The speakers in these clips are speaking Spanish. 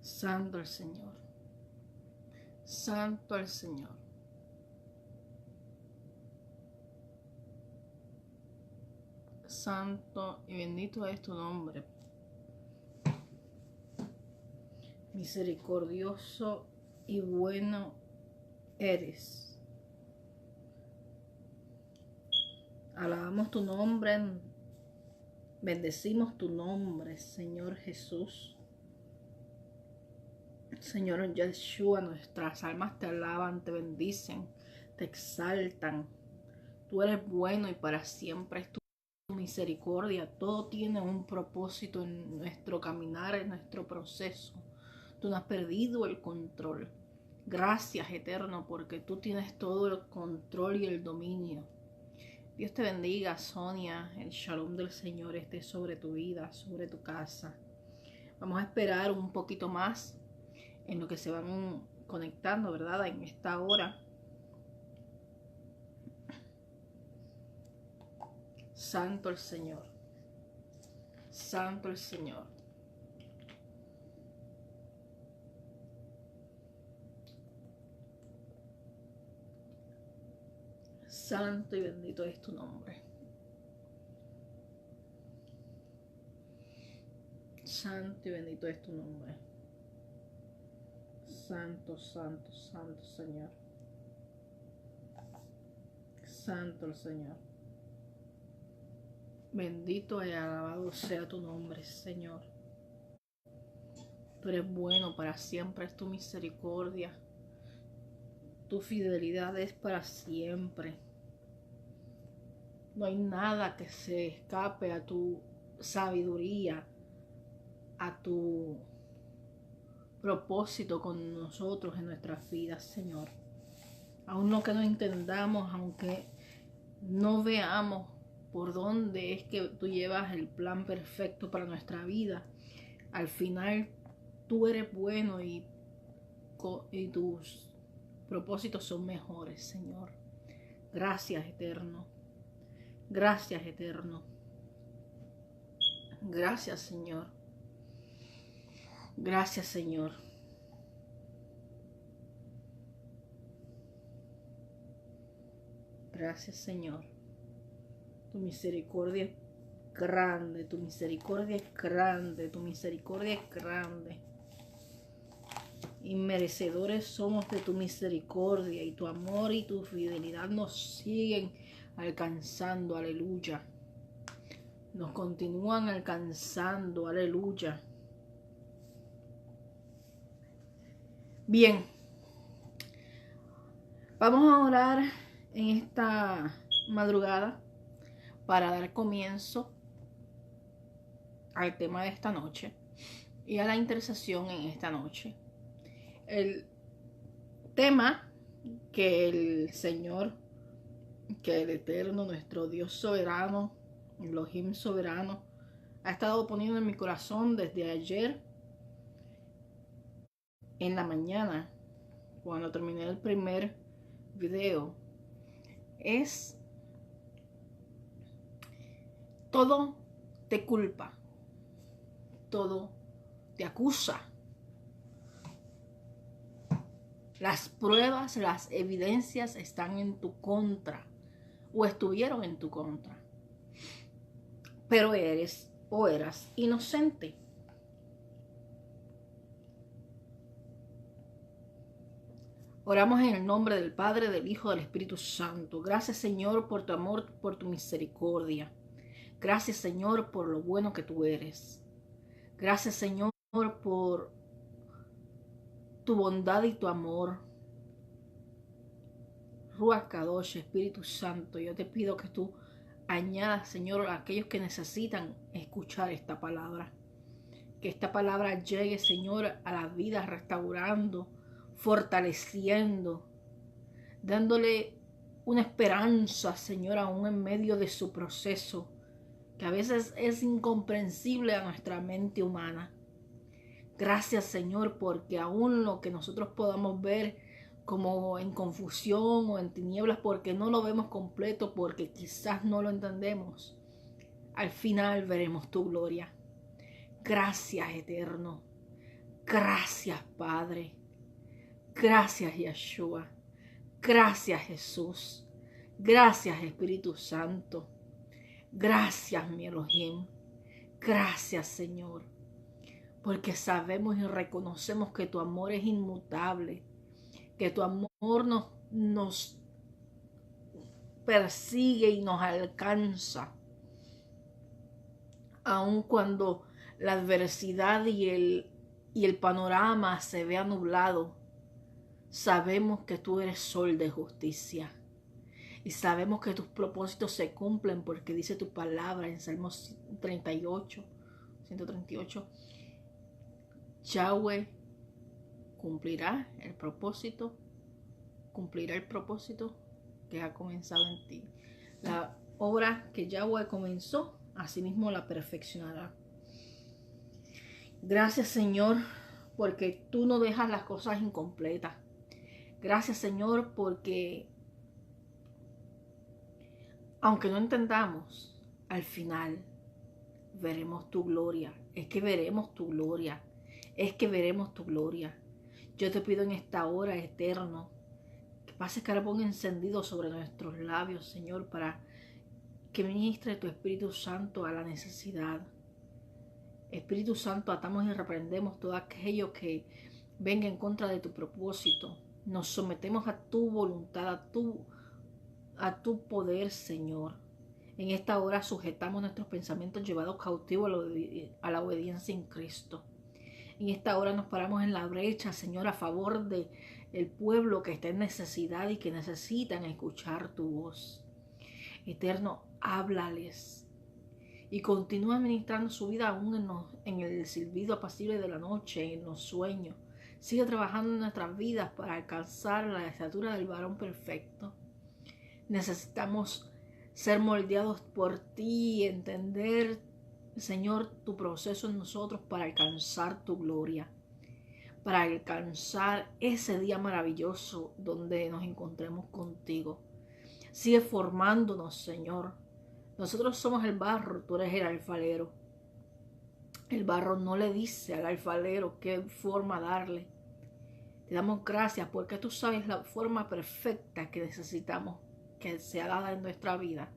Santo el Señor. Santo el Señor. Santo y bendito es tu nombre. Misericordioso y bueno eres. Alabamos tu nombre, bendecimos tu nombre, Señor Jesús. Señor Yeshua, nuestras almas te alaban, te bendicen, te exaltan. Tú eres bueno y para siempre es tu misericordia. Todo tiene un propósito en nuestro caminar, en nuestro proceso. Tú no has perdido el control. Gracias, Eterno, porque tú tienes todo el control y el dominio. Dios te bendiga, Sonia. El shalom del Señor esté sobre tu vida, sobre tu casa. Vamos a esperar un poquito más en lo que se van conectando, ¿verdad? En esta hora. Santo el Señor. Santo el Señor. Santo y bendito es tu nombre. Santo y bendito es tu nombre. Santo, santo, santo Señor. Santo el Señor. Bendito y alabado sea tu nombre, Señor. Tú eres bueno, para siempre es tu misericordia. Tu fidelidad es para siempre. No hay nada que se escape a tu sabiduría, a tu propósito con nosotros en nuestras vidas, Señor. Aun lo que no entendamos, aunque no veamos por dónde es que tú llevas el plan perfecto para nuestra vida, al final tú eres bueno y tus propósitos son mejores, Señor. Gracias, Eterno. Gracias, Eterno. Gracias, Señor. Gracias, Señor. Gracias, Señor. Tu misericordia es grande, tu misericordia es grande, tu misericordia es grande. Inmerecedores somos de tu misericordia, y tu amor y tu fidelidad nos siguen alcanzando, aleluya. Nos continúan alcanzando, aleluya. Bien, vamos a orar en esta madrugada para dar comienzo al tema de esta noche y a la intercesión en esta noche. El tema que el Señor, que el Eterno, nuestro Dios soberano, Elohim soberano, ha estado poniendo en mi corazón desde ayer en la mañana, cuando terminé el primer video, es: todo te culpa, todo te acusa. Las pruebas, las evidencias están en tu contra o estuvieron en tu contra. Pero eres o eras inocente. Oramos en el nombre del Padre, del Hijo, del Espíritu Santo. Gracias, Señor, por tu amor, por tu misericordia. Gracias, Señor, por lo bueno que tú eres. Gracias, Señor, por tu bondad y tu amor. Ruach Kadosh, Espíritu Santo, yo te pido que tú añadas, Señor, a aquellos que necesitan escuchar esta palabra. Que esta palabra llegue, Señor, a las vidas, restaurando, fortaleciendo, dándole una esperanza, Señor, aún en medio de su proceso, que a veces es incomprensible a nuestra mente humana. Gracias, Señor, porque aún lo que nosotros podamos ver como en confusión o en tinieblas, porque no lo vemos completo, porque quizás no lo entendemos, al final veremos tu gloria. Gracias, Eterno. Gracias, Padre. Gracias, Yeshua. Gracias, Jesús. Gracias, Espíritu Santo. Gracias, mi Elohim. Gracias, Señor. Porque sabemos y reconocemos que tu amor es inmutable. Que tu amor nos persigue y nos alcanza. Aun cuando la adversidad y el panorama se vea nublado, sabemos que tú eres sol de justicia. Y sabemos que tus propósitos se cumplen porque dice tu palabra en Salmos 138. Yahweh cumplirá el propósito que ha comenzado en ti. La obra que Yahweh comenzó, asimismo la perfeccionará. Gracias, Señor, porque tú no dejas las cosas incompletas. Gracias, Señor, porque aunque no entendamos, al final veremos tu gloria. Es que veremos tu gloria. Yo te pido en esta hora, Eterno, que pases carbón encendido sobre nuestros labios, Señor, para que ministre tu Espíritu Santo a la necesidad. Espíritu Santo, atamos y reprendemos todo aquello que venga en contra de tu propósito. Nos sometemos a tu voluntad, a tu poder, Señor. En esta hora sujetamos nuestros pensamientos llevados cautivos a la obediencia en Cristo. En esta hora nos paramos en la brecha, Señor, a favor del pueblo que está en necesidad y que necesitan escuchar tu voz. Eterno, háblales y continúa ministrando su vida aún en el silbido apacible de la noche, en los sueños. Sigue trabajando en nuestras vidas para alcanzar la estatura del varón perfecto. Necesitamos ser moldeados por ti y entender, Señor, tu proceso en nosotros para alcanzar tu gloria, para alcanzar ese día maravilloso donde nos encontremos contigo. Sigue formándonos, Señor. Nosotros somos el barro, tú eres el alfarero. El barro no le dice al alfarero qué forma darle. Te damos gracias porque tú sabes la forma perfecta que necesitamos que sea dada en nuestra vida.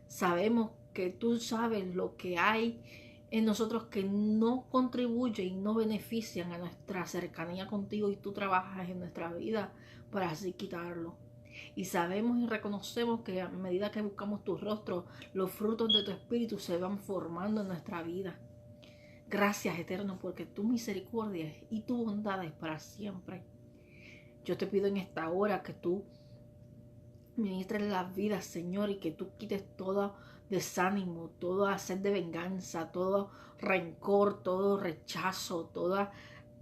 Sabemos que tú sabes lo que hay en nosotros que no contribuye y no benefician a nuestra cercanía contigo, y tú trabajas en nuestra vida para así quitarlo. Y sabemos y reconocemos que a medida que buscamos tu rostro, los frutos de tu espíritu se van formando en nuestra vida. Gracias, Eterno, porque tu misericordia y tu bondad es para siempre. Yo te pido en esta hora que tú ministres las vidas, Señor, y que tú quites todo desánimo, toda sed de venganza, todo rencor, todo rechazo, toda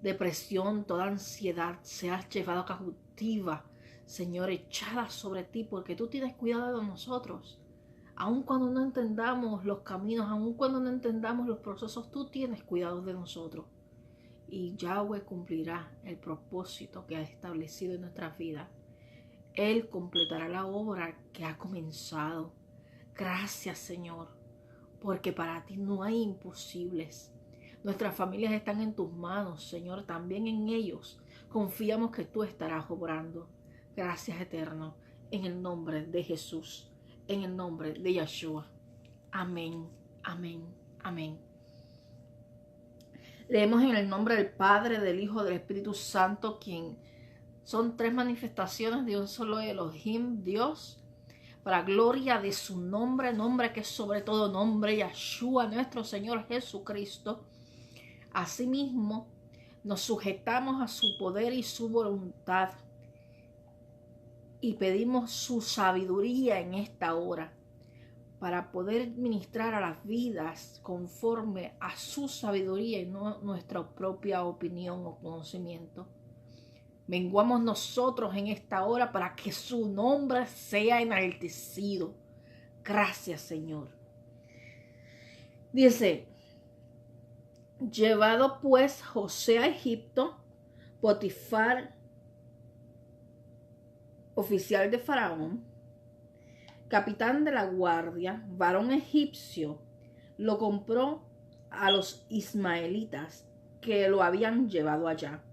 depresión, toda ansiedad seas llevada cautiva, Señor, echada sobre ti, porque tú tienes cuidado de nosotros. Aun cuando no entendamos los caminos, aun cuando no entendamos los procesos, tú tienes cuidado de nosotros. Y Yahweh cumplirá el propósito que ha establecido en nuestras vidas. Él completará la obra que ha comenzado. Gracias, Señor, porque para ti no hay imposibles. Nuestras familias están en tus manos, Señor, también en ellos confiamos que tú estarás obrando. Gracias, Eterno, en el nombre de Jesús, en el nombre de Yeshua. Amén, amén, amén. Leemos en el nombre del Padre, del Hijo, del Espíritu Santo, quien son tres manifestaciones de un solo Elohim, Dios, para gloria de su nombre, nombre que es sobre todo nombre, Yeshua, nuestro Señor Jesucristo. Asimismo, nos sujetamos a su poder y su voluntad y pedimos su sabiduría en esta hora para poder ministrar a las vidas conforme a su sabiduría y no nuestra propia opinión o conocimiento. Menguamos nosotros en esta hora para que su nombre sea enaltecido. Gracias, Señor. Dice: llevado pues José a Egipto, Potifar, oficial de Faraón, capitán de la guardia, varón egipcio, lo compró a los ismaelitas que lo habían llevado allá.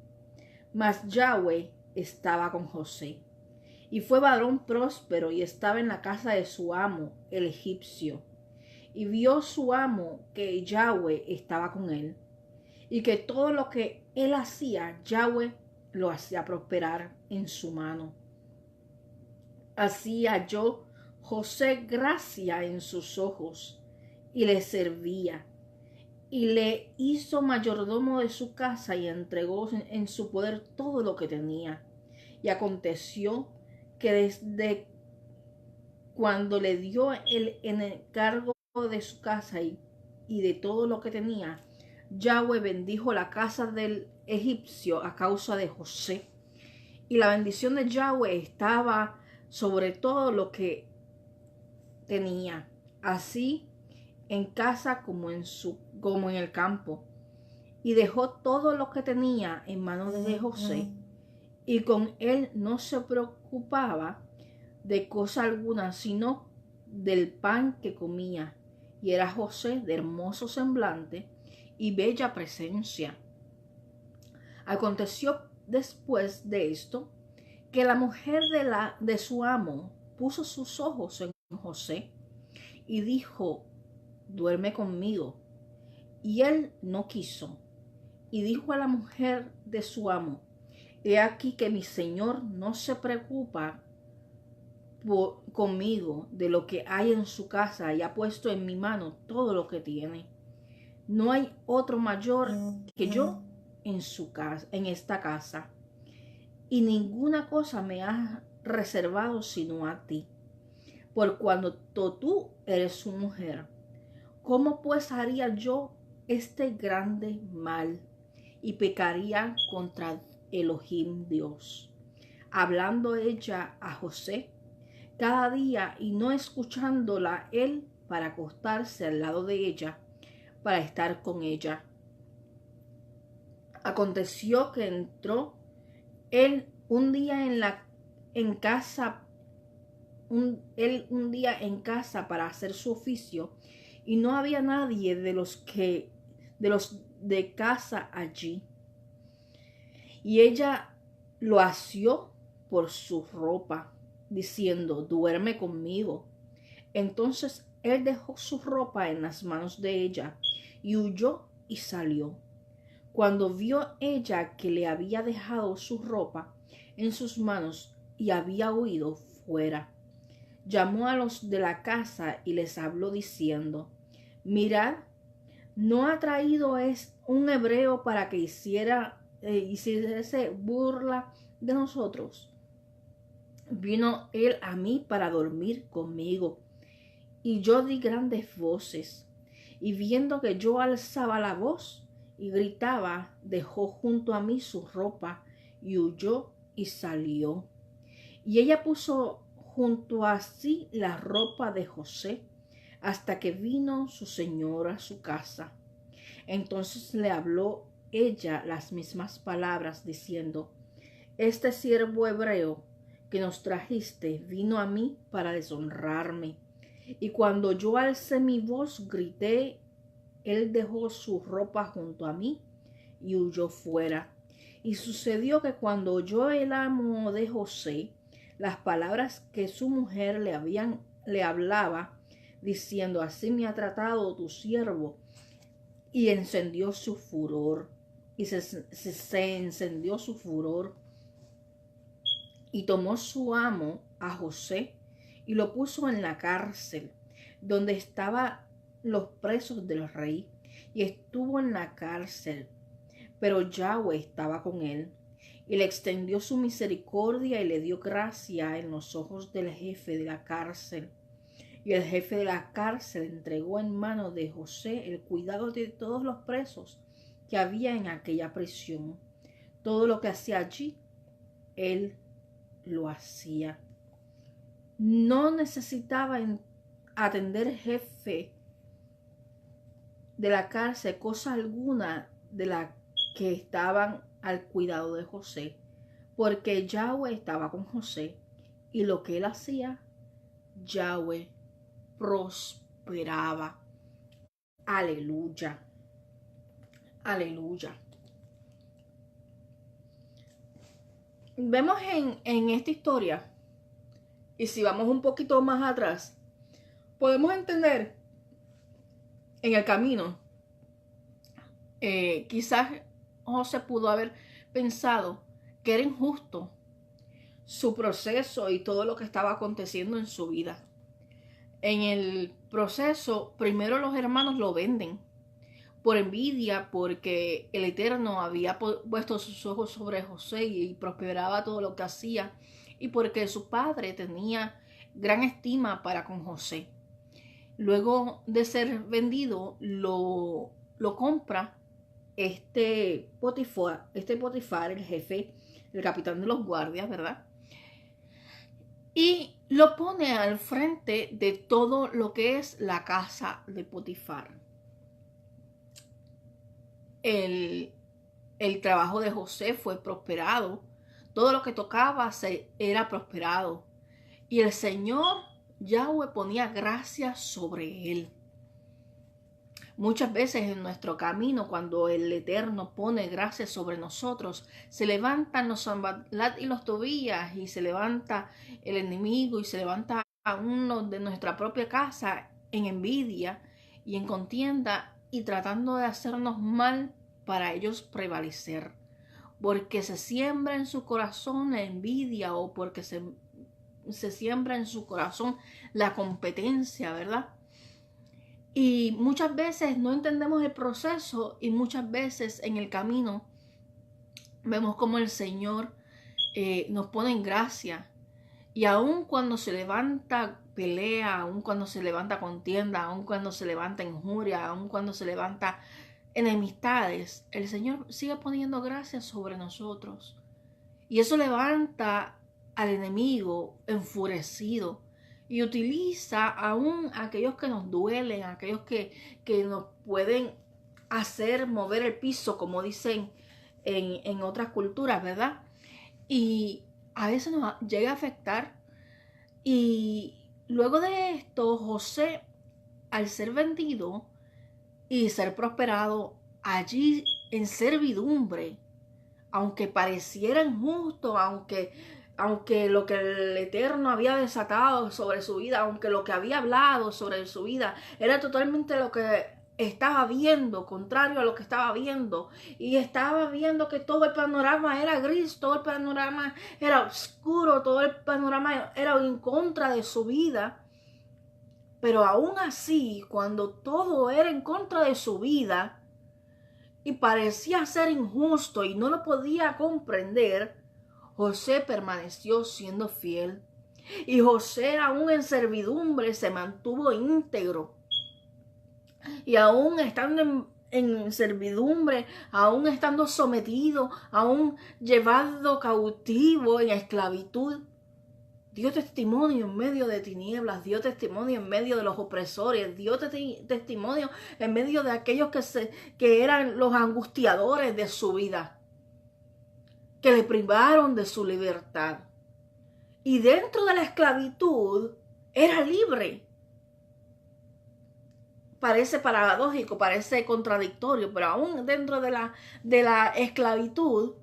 Mas Yahweh estaba con José, y fue varón próspero, y estaba en la casa de su amo, el egipcio. Y vio su amo que Yahweh estaba con él, y que todo lo que él hacía, Yahweh lo hacía prosperar en su mano. Así halló José gracia en sus ojos, y le servía, y le hizo mayordomo de su casa, y entregó en su poder todo lo que tenía. Y aconteció que desde cuando le dio el encargo de su casa y de todo lo que tenía, Yahweh bendijo la casa del egipcio a causa de José. Y la bendición de Yahweh estaba sobre todo lo que tenía, así en casa como en el campo. Y dejó todo lo que tenía en manos de José, y con él no se preocupaba de cosa alguna, sino del pan que comía. Y era José de hermoso semblante y bella presencia. Aconteció después de esto que la mujer de su amo puso sus ojos en José y dijo: duerme conmigo. Y él no quiso. Y dijo a la mujer de su amo: he aquí que mi señor no se preocupa conmigo de lo que hay en su casa, y ha puesto en mi mano todo lo que tiene. No hay otro mayor que yo en su casa, en esta casa, y ninguna cosa me has reservado sino a ti, por cuanto tú eres su mujer. ¿Cómo pues haría yo este grande mal y pecaría contra Elohim Dios? Hablando ella a José cada día y no escuchándola él para acostarse al lado de ella, para estar con ella. Aconteció que entró él un día en casa para hacer su oficio, y no había nadie de los de casa allí. Y ella lo asió por su ropa, diciendo: duerme conmigo. Entonces él dejó su ropa en las manos de ella, y huyó y salió. Cuando vio ella que le había dejado su ropa en sus manos y había huido fuera, llamó a los de la casa y les habló diciendo: mirad, ¿no ha traído un hebreo para que hiciese burla de nosotros? Vino él a mí para dormir conmigo, y yo di grandes voces, y viendo que yo alzaba la voz y gritaba, dejó junto a mí su ropa y huyó y salió. Y ella puso junto a sí la ropa de José hasta que vino su señor a su casa. Entonces le habló ella las mismas palabras, diciendo: este siervo hebreo que nos trajiste vino a mí para deshonrarme. Y cuando yo alcé mi voz, grité, él dejó su ropa junto a mí y huyó fuera. Y sucedió que cuando oyó el amo de José las palabras que su mujer le hablaba, diciendo: así me ha tratado tu siervo, y encendió su furor, y se encendió su furor, y tomó su amo a José y lo puso en la cárcel, donde estaban los presos del rey, y estuvo en la cárcel, pero Yahweh estaba con él, y le extendió su misericordia y le dio gracia en los ojos del jefe de la cárcel. Y el jefe de la cárcel entregó en manos de José el cuidado de todos los presos que había en aquella prisión. Todo lo que hacía allí, él lo hacía. No necesitaba atender el jefe de la cárcel cosa alguna de la que estaban al cuidado de José, porque Yahweh estaba con José, y lo que él hacía, Yahweh prosperaba. Aleluya. Aleluya. vemos en esta historia, y si vamos un poquito más atrás, podemos entender en el camino, quizás José pudo haber pensado que era injusto su proceso y todo lo que estaba aconteciendo en su vida. En el proceso, primero los hermanos lo venden por envidia, porque el Eterno había puesto sus ojos sobre José y prosperaba todo lo que hacía, y porque su padre tenía gran estima para con José. Luego de ser vendido, lo compra este Potifar, el jefe, el capitán de los guardias, ¿verdad? Y lo pone al frente de todo lo que es la casa de Potifar. El trabajo de José fue prosperado. Todo lo que tocaba era prosperado. Y el Señor Yahweh ponía gracia sobre él. Muchas veces en nuestro camino, cuando el Eterno pone gracia sobre nosotros, se levantan los Sanballat y los Tobías, y se levanta el enemigo, y se levanta a uno de nuestra propia casa en envidia y en contienda, y tratando de hacernos mal para ellos prevalecer. Porque se siembra en su corazón la envidia, o porque se siembra en su corazón la competencia, ¿verdad? Y muchas veces no entendemos el proceso, y muchas veces en el camino vemos como el Señor nos pone en gracia. Y aun cuando se levanta pelea, aun cuando se levanta contienda, aun cuando se levanta injuria, aun cuando se levanta enemistades, el Señor sigue poniendo gracia sobre nosotros. Y eso levanta al enemigo enfurecido, y utiliza aún a aquellos que nos duelen, a aquellos que nos pueden hacer mover el piso, como dicen en otras culturas, ¿verdad? Y a veces nos llega a afectar. Y luego de esto, José, al ser vendido y ser prosperado allí en servidumbre, aunque pareciera injusto, aunque lo que el Eterno había desatado sobre su vida, aunque lo que había hablado sobre su vida era totalmente lo que estaba viendo, contrario a lo que estaba viendo, y estaba viendo que todo el panorama era gris, todo el panorama era oscuro, todo el panorama era en contra de su vida. Pero aún así, cuando todo era en contra de su vida y parecía ser injusto y no lo podía comprender, José permaneció siendo fiel. Y José, aún en servidumbre, se mantuvo íntegro. Y aún estando en servidumbre, aún estando sometido, aún llevado cautivo en esclavitud, dio testimonio en medio de tinieblas, dio testimonio en medio de los opresores, dio testimonio en medio de aquellos que eran los angustiadores de su vida, que le privaron de su libertad. Y dentro de la esclavitud era libre. Parece paradójico, parece contradictorio, pero aún dentro de la esclavitud,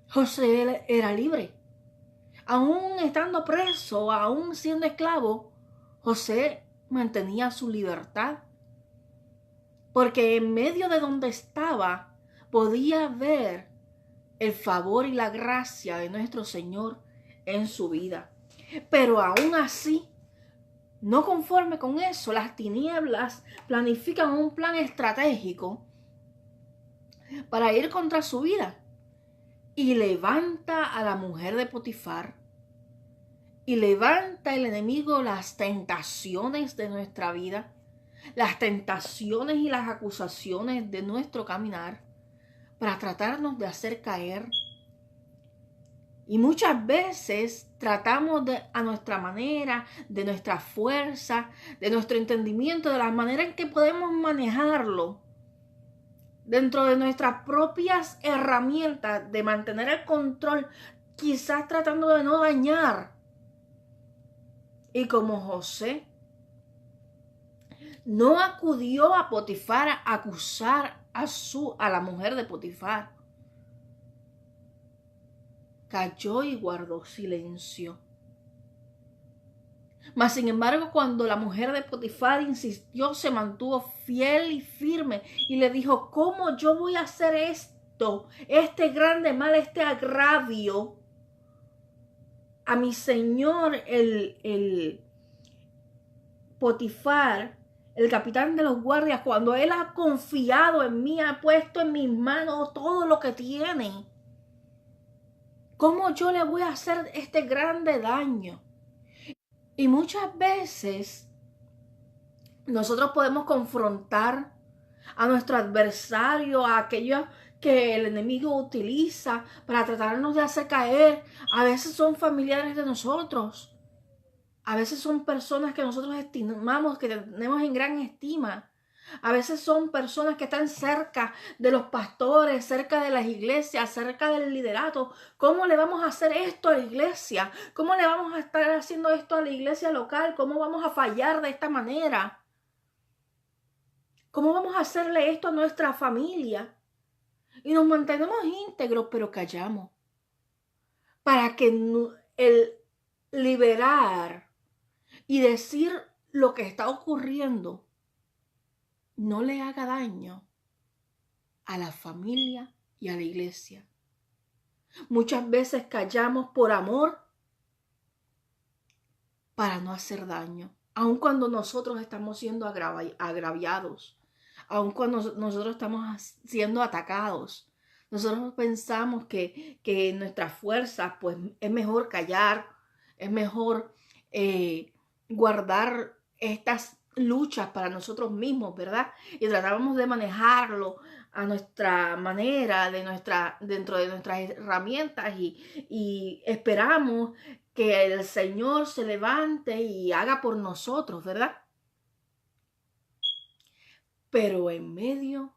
José era libre. Aún estando preso, aún siendo esclavo, José mantenía su libertad. Porque en medio de donde estaba, podía ver el favor y la gracia de nuestro Señor en su vida. Pero aún así, no conforme con eso, las tinieblas planifican un plan estratégico para ir contra su vida. Y levanta a la mujer de Potifar. Y levanta el enemigo las tentaciones de nuestra vida, las tentaciones y las acusaciones de nuestro caminar, para tratarnos de hacer caer. Y muchas veces tratamos a nuestra manera, de nuestra fuerza, de nuestro entendimiento, de la manera en que podemos manejarlo, dentro de nuestras propias herramientas de mantener el control, quizás tratando de no dañar. Y como José no acudió a Potifar a acusar a la mujer de Potifar, calló y guardó silencio. Mas sin embargo, cuando la mujer de Potifar insistió, se mantuvo fiel y firme y le dijo: ¿cómo yo voy a hacer esto? Este grande mal, este agravio a mi señor, el Potifar, el capitán de los guardias, cuando él ha confiado en mí, ha puesto en mis manos todo lo que tiene. ¿Cómo yo le voy a hacer este grande daño? Y muchas veces nosotros podemos confrontar a nuestro adversario, a aquellos que el enemigo utiliza para tratarnos de hacer caer. A veces son familiares de nosotros. A veces son personas que nosotros estimamos, que tenemos en gran estima. A veces son personas que están cerca de los pastores, cerca de las iglesias, cerca del liderato. ¿Cómo le vamos a hacer esto a la iglesia? ¿Cómo le vamos a estar haciendo esto a la iglesia local? ¿Cómo vamos a fallar de esta manera? ¿Cómo vamos a hacerle esto a nuestra familia? Y nos mantenemos íntegros, pero callamos. Para que el liberar y decir lo que está ocurriendo no le haga daño a la familia y a la iglesia. Muchas veces callamos por amor para no hacer daño, aun cuando nosotros estamos siendo agraviados, aun cuando nosotros estamos siendo atacados. Nosotros pensamos que nuestras fuerzas, pues es mejor callar, es mejor guardar estas luchas para nosotros mismos, ¿verdad? Y tratamos de manejarlo a nuestra manera, dentro de nuestras herramientas y esperamos que el Señor se levante y haga por nosotros, ¿verdad? Pero en medio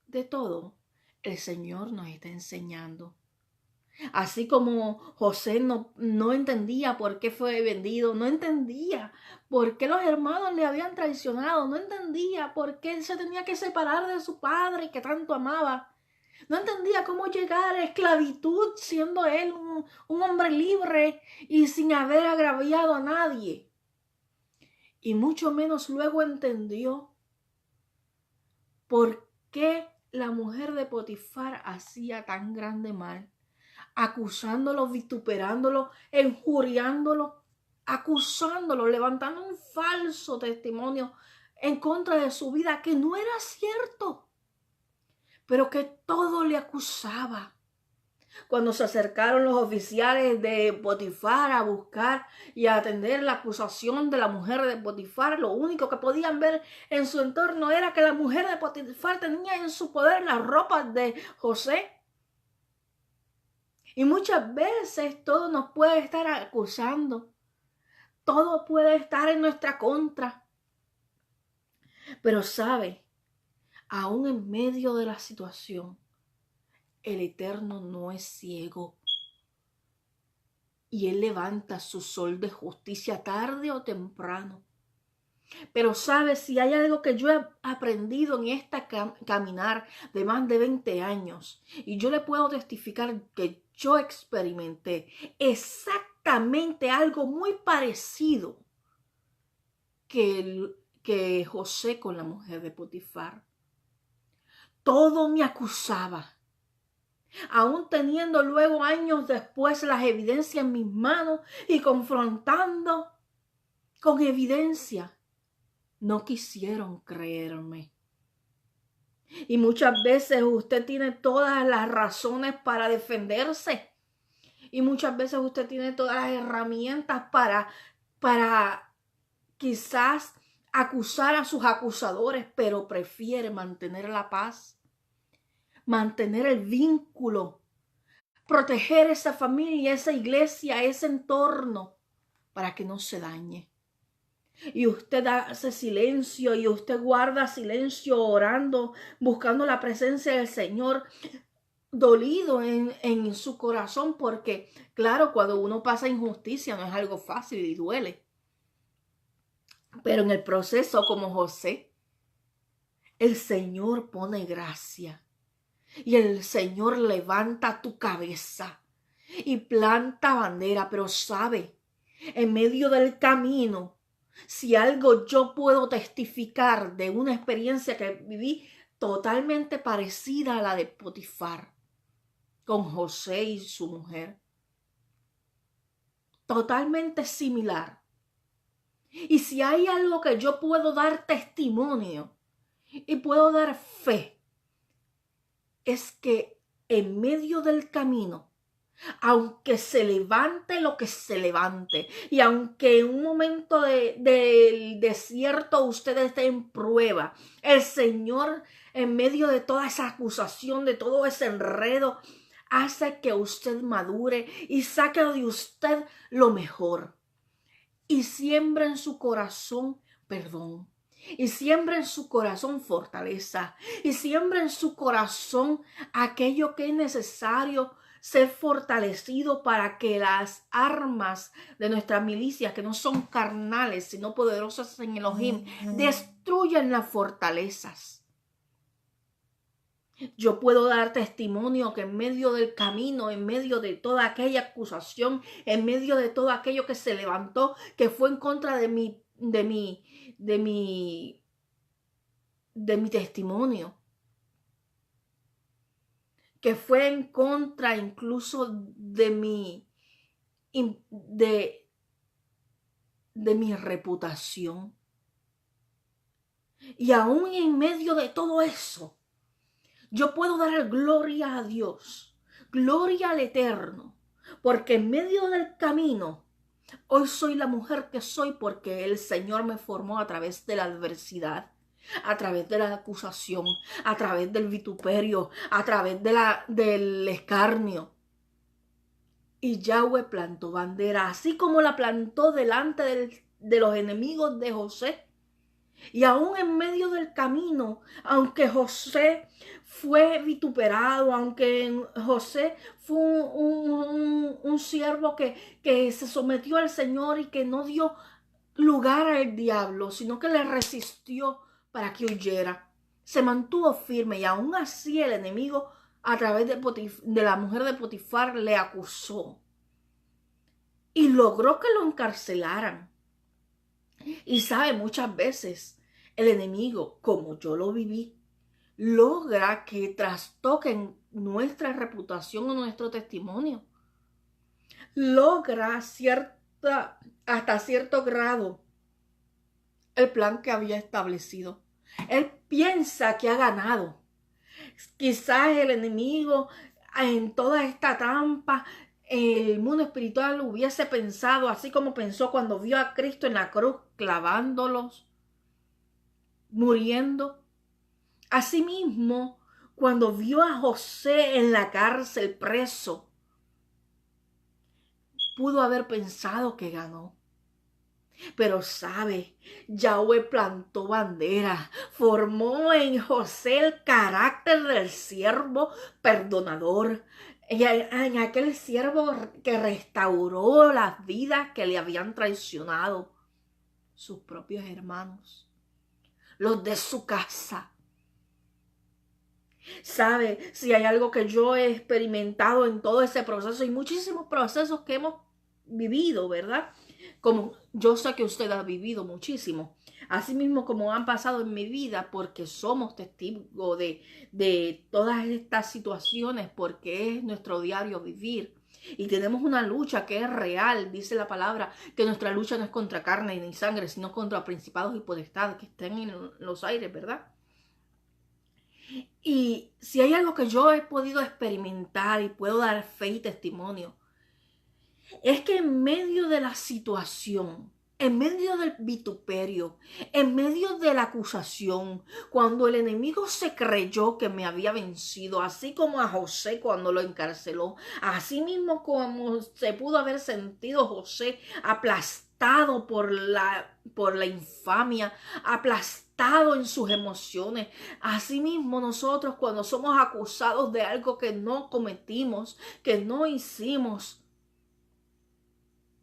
de todo, el Señor nos está enseñando. Así como José no entendía por qué fue vendido, no entendía por qué los hermanos le habían traicionado, no entendía por qué él se tenía que separar de su padre que tanto amaba. No entendía cómo llegar a esclavitud siendo él un hombre libre y sin haber agraviado a nadie. Y mucho menos luego entendió por qué la mujer de Potifar hacía tan grande mal, acusándolo, vituperándolo, injuriándolo, acusándolo, levantando un falso testimonio en contra de su vida que no era cierto, pero que todo le acusaba. Cuando se acercaron los oficiales de Potifar a buscar y a atender la acusación de la mujer de Potifar, lo único que podían ver en su entorno era que la mujer de Potifar tenía en su poder las ropas de José. Y muchas veces todo nos puede estar acusando. Todo puede estar en nuestra contra. Pero sabe, aún en medio de la situación, el Eterno no es ciego. Y Él levanta su sol de justicia tarde o temprano. Pero sabe, si hay algo que yo he aprendido en esta caminar de más de 20 años, y yo le puedo testificar que yo experimenté exactamente algo muy parecido que José con la mujer de Potifar. Todo me acusaba. Aún teniendo luego años después las evidencias en mis manos y confrontando con evidencia, no quisieron creerme. Y muchas veces usted tiene todas las razones para defenderse. Y muchas veces usted tiene todas las herramientas para quizás acusar a sus acusadores, pero prefiere mantener la paz, mantener el vínculo, proteger esa familia, esa iglesia, ese entorno, para que no se dañe. Y usted hace silencio y usted guarda silencio orando, buscando la presencia del Señor, dolido en su corazón, porque claro, cuando uno pasa injusticia no es algo fácil y duele. Pero en el proceso, como José, el Señor pone gracia y el Señor levanta tu cabeza. y planta bandera, pero sabe, en medio del camino, si algo yo puedo testificar de una experiencia que viví totalmente parecida a la de Potifar con José y su mujer. Totalmente similar. Y si hay algo que yo puedo dar testimonio y puedo dar fe, es que en medio del camino, aunque se levante lo que se levante, y aunque en un momento del desierto usted esté en prueba, el Señor en medio de toda esa acusación, de todo ese enredo, hace que usted madure y saque de usted lo mejor. Y siembra en su corazón perdón. Y siembra en su corazón fortaleza. Y siembra en su corazón aquello que es necesario ser fortalecido para que las armas de nuestra milicia, que no son carnales, sino poderosas en Elohim, destruyan las fortalezas. Yo puedo dar testimonio que en medio del camino, en medio de toda aquella acusación, en medio de todo aquello que se levantó, que fue en contra de mi testimonio, que fue en contra incluso de mi reputación. Y aún en medio de todo eso, yo puedo dar gloria a Dios, gloria al Eterno, porque en medio del camino, hoy soy la mujer que soy porque el Señor me formó a través de la adversidad, a través de la acusación, a través del vituperio, a través del escarnio. Y Yahweh plantó bandera, así como la plantó delante de los enemigos de José. Y aún en medio del camino, aunque José fue vituperado, aunque José fue un siervo que se sometió al Señor y que no dio lugar al diablo, sino que le resistió para que huyera, se mantuvo firme, y aún así el enemigo a través de la mujer de Potifar le acusó y logró que lo encarcelaran. Y sabe, muchas veces el enemigo, como yo lo viví, logra que trastoquen nuestra reputación o nuestro testimonio. Logra hasta cierto grado el plan que había establecido. Él piensa que ha ganado. Quizás el enemigo en toda esta trampa, el mundo espiritual hubiese pensado, así como pensó cuando vio a Cristo en la cruz, clavándolos, muriendo. Asimismo, cuando vio a José en la cárcel preso, pudo haber pensado que ganó. Pero sabe, Yahweh plantó bandera, formó en José el carácter del siervo perdonador, en aquel siervo que restauró las vidas que le habían traicionado, sus propios hermanos, los de su casa. Sabe, si hay algo que yo he experimentado en todo ese proceso y muchísimos procesos que hemos vivido, ¿verdad? Como yo sé que usted ha vivido muchísimo, así mismo como han pasado en mi vida, porque somos testigos de todas estas situaciones, porque es nuestro diario vivir. Y tenemos una lucha que es real, dice la palabra, que nuestra lucha no es contra carne ni sangre, sino contra principados y potestades que estén en los aires, ¿verdad? Y si hay algo que yo he podido experimentar y puedo dar fe y testimonio, es que en medio de la situación, en medio del vituperio, en medio de la acusación, cuando el enemigo se creyó que me había vencido, así como a José cuando lo encarceló, así mismo como se pudo haber sentido José aplastado por la infamia, aplastado en sus emociones. Asimismo nosotros cuando somos acusados de algo que no cometimos, que no hicimos,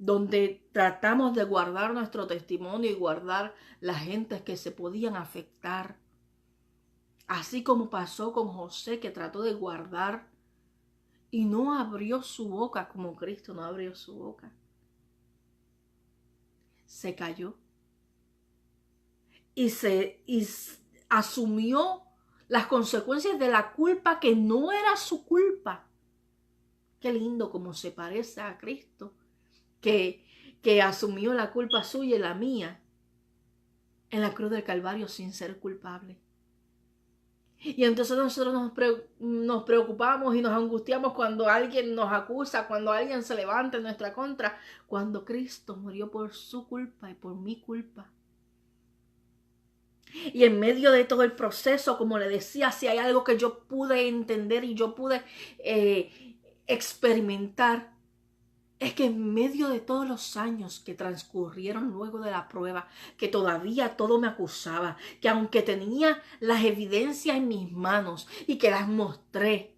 donde tratamos de guardar nuestro testimonio y guardar las gentes que se podían afectar. Así como pasó con José, que trató de guardar y no abrió su boca como Cristo no abrió su boca. Se cayó y asumió las consecuencias de la culpa que no era su culpa. Qué lindo como se parece a Cristo, que asumió la culpa suya y la mía en la cruz del Calvario sin ser culpable. Y entonces nosotros nos preocupamos y nos angustiamos cuando alguien nos acusa, cuando alguien se levanta en nuestra contra, cuando Cristo murió por su culpa y por mi culpa. Y en medio de todo el proceso, como le decía, si hay algo que yo pude entender y yo pude experimentar, es que en medio de todos los años que transcurrieron luego de la prueba, que todavía todo me acusaba, que aunque tenía las evidencias en mis manos y que las mostré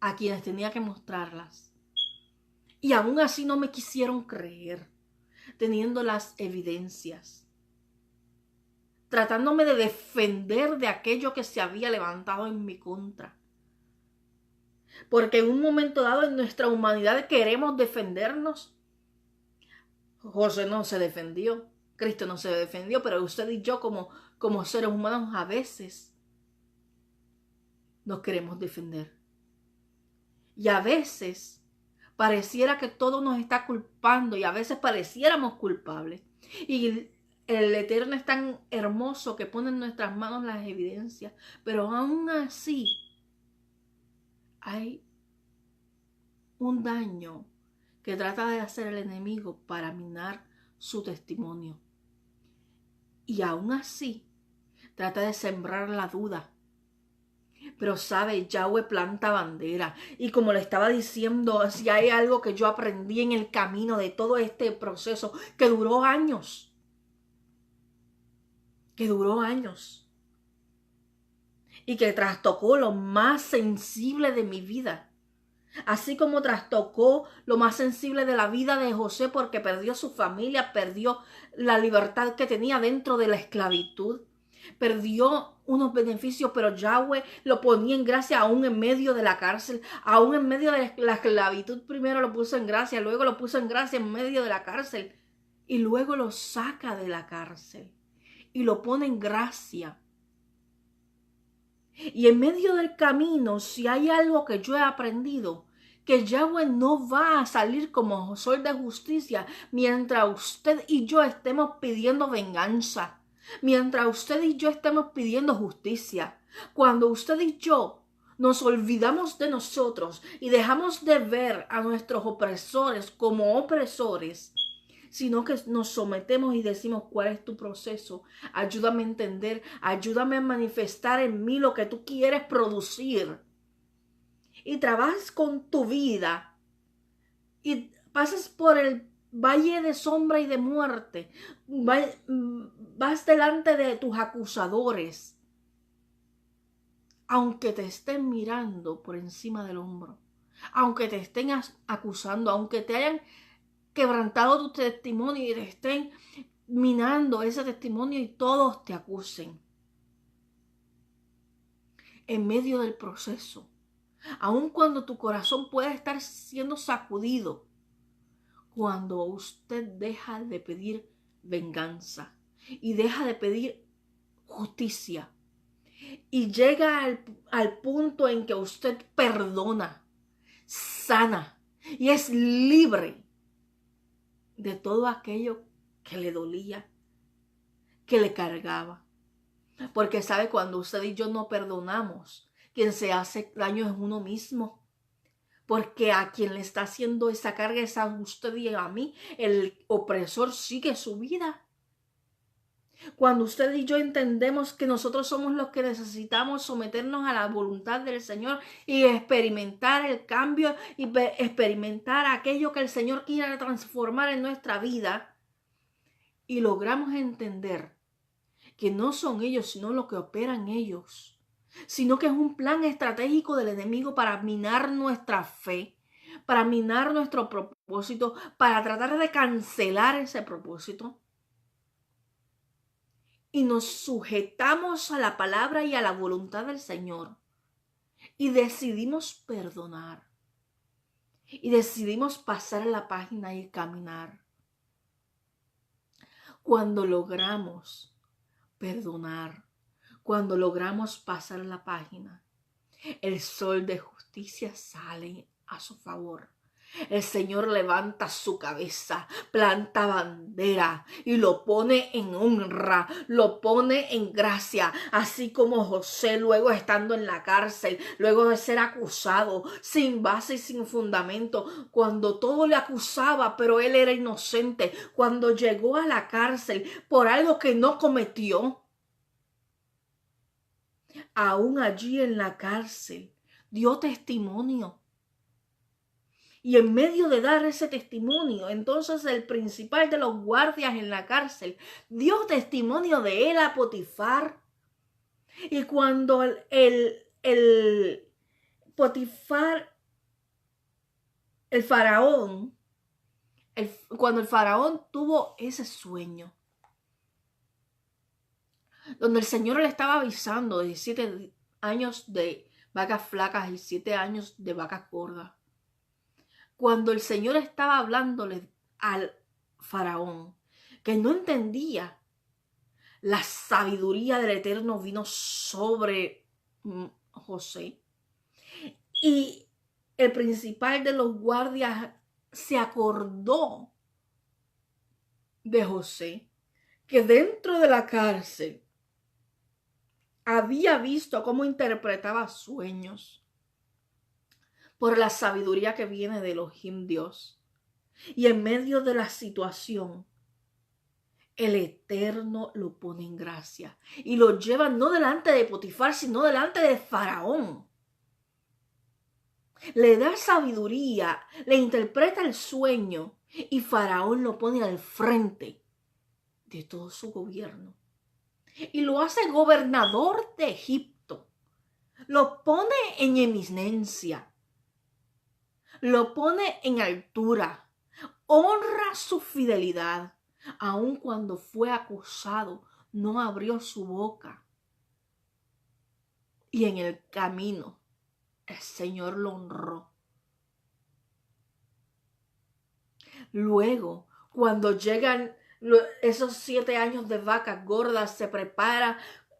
a quienes tenía que mostrarlas, y aún así no me quisieron creer, teniendo las evidencias, tratándome de defender de aquello que se había levantado en mi contra. Porque en un momento dado en nuestra humanidad queremos defendernos. José no se defendió, Cristo no se defendió, pero usted y yo como seres humanos a veces nos queremos defender. Y a veces pareciera que todo nos está culpando y a veces pareciéramos culpables. Y el Eterno es tan hermoso que pone en nuestras manos las evidencias, pero aún así hay un daño que trata de hacer el enemigo para minar su testimonio. Y aún así trata de sembrar la duda. Pero sabe, Yahweh planta bandera. Y como le estaba diciendo, si hay algo que yo aprendí en el camino de todo este proceso, que duró años. Y que trastocó lo más sensible de mi vida. Así como trastocó lo más sensible de la vida de José porque perdió su familia, perdió la libertad que tenía dentro de la esclavitud, perdió unos beneficios, pero Yahweh lo ponía en gracia aún en medio de la cárcel, aún en medio de la esclavitud. Primero lo puso en gracia, luego lo puso en gracia en medio de la cárcel y luego lo saca de la cárcel y lo pone en gracia. Y en medio del camino, si hay algo que yo he aprendido, que Yahweh no va a salir como sol de justicia mientras usted y yo estemos pidiendo venganza, mientras usted y yo estemos pidiendo justicia. Cuando usted y yo nos olvidamos de nosotros y dejamos de ver a nuestros opresores como opresores, sino que nos sometemos y decimos, ¿cuál es tu proceso? Ayúdame a entender, ayúdame a manifestar en mí lo que tú quieres producir. Y trabajas con tu vida y pasas por el valle de sombra y de muerte. Vas delante de tus acusadores, aunque te estén mirando por encima del hombro, aunque te estén acusando, aunque te hayan quebrantado tu testimonio y te estén minando ese testimonio y todos te acusen. En medio del proceso, aun cuando tu corazón pueda estar siendo sacudido, cuando usted deja de pedir venganza y deja de pedir justicia y llega al punto en que usted perdona, sana y es libre de todo aquello que le dolía, que le cargaba. Porque sabe, cuando usted y yo no perdonamos, quien se hace daño es uno mismo. Porque a quien le está haciendo esa carga es a usted y a mí. El opresor sigue su vida. Cuando usted y yo entendemos que nosotros somos los que necesitamos someternos a la voluntad del Señor y experimentar el cambio y experimentar aquello que el Señor quiera transformar en nuestra vida, y logramos entender que no son ellos, sino lo que operan ellos, sino que es un plan estratégico del enemigo para minar nuestra fe, para minar nuestro propósito, para tratar de cancelar ese propósito. Y nos sujetamos a la palabra y a la voluntad del Señor y decidimos perdonar. y decidimos pasar la página y caminar. Cuando logramos perdonar, cuando logramos pasar la página, el sol de justicia sale a su favor. El Señor levanta su cabeza, planta bandera y lo pone en honra, lo pone en gracia, así como José luego estando en la cárcel, luego de ser acusado sin base y sin fundamento, cuando todo le acusaba, pero él era inocente, cuando llegó a la cárcel por algo que no cometió, aún allí en la cárcel dio testimonio. Y en medio de dar ese testimonio, entonces el principal de los guardias en la cárcel dio testimonio de él a Potifar. Y cuando el Potifar, el faraón, cuando el faraón tuvo ese sueño, donde el Señor le estaba avisando de 7 años de vacas flacas y 7 años de vacas gordas, cuando el Señor estaba hablándole al faraón, que no entendía, la sabiduría del Eterno vino sobre José. Y el principal de los guardias se acordó de José, que dentro de la cárcel había visto cómo interpretaba sueños, por la sabiduría que viene de Elohim Dios. Y en medio de la situación, el Eterno lo pone en gracia y lo lleva no delante de Potifar, sino delante de Faraón. Le da sabiduría, le interpreta el sueño y Faraón lo pone al frente de todo su gobierno. Y lo hace gobernador de Egipto. Lo pone en eminencia. Lo pone en altura, honra su fidelidad, aun cuando fue acusado, no abrió su boca. Y en el camino, el Señor lo honró. Luego, cuando llegan esos 7 años de vacas gordas, se prepara,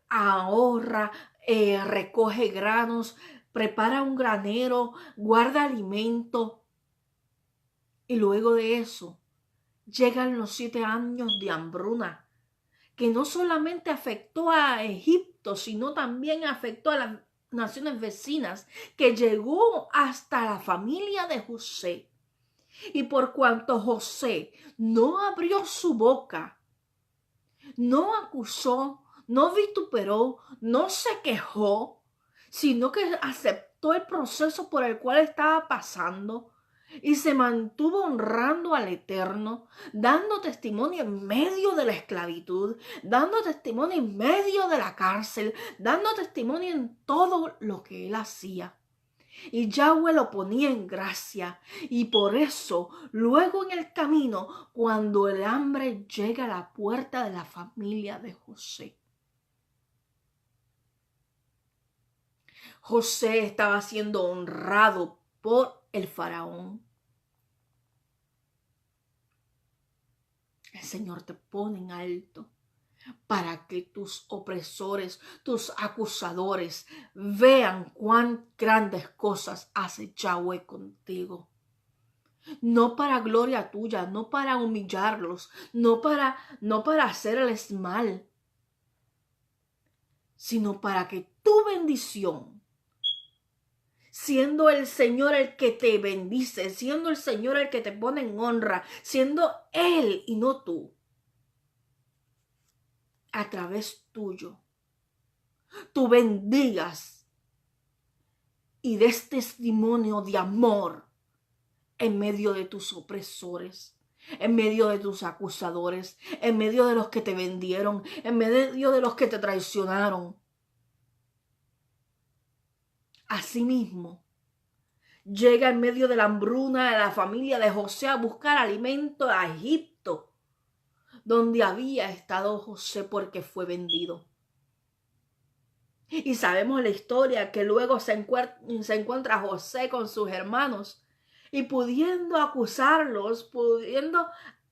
ahorra, recoge granos, prepara un granero, guarda alimento. Y luego de eso, llegan los 7 años de hambruna, que no solamente afectó a Egipto, sino también afectó a las naciones vecinas, que llegó hasta la familia de José. Y por cuanto José no abrió su boca, no acusó, no vituperó, no se quejó, sino que aceptó el proceso por el cual estaba pasando y se mantuvo honrando al Eterno, dando testimonio en medio de la esclavitud, dando testimonio en medio de la cárcel, dando testimonio en todo lo que él hacía. Y Yahweh lo ponía en gracia. Y por eso, luego en el camino, cuando el hambre llega a la puerta de la familia de José, José estaba siendo honrado por el faraón. El Señor te pone en alto para que tus opresores, tus acusadores vean cuán grandes cosas hace Yahweh contigo. No para gloria tuya, no para humillarlos, no para hacerles mal, sino para que tu bendición, siendo el Señor el que te bendice, siendo el Señor el que te pone en honra, siendo Él y no tú, a través tuyo, tú bendigas y des testimonio de amor en medio de tus opresores, en medio de tus acusadores, en medio de los que te vendieron, en medio de los que te traicionaron. Asimismo, llega en medio de la hambruna de la familia de José a buscar alimento a Egipto, donde había estado José porque fue vendido. Y sabemos la historia que luego se encuentra José con sus hermanos y pudiendo acusarlos, pudiendo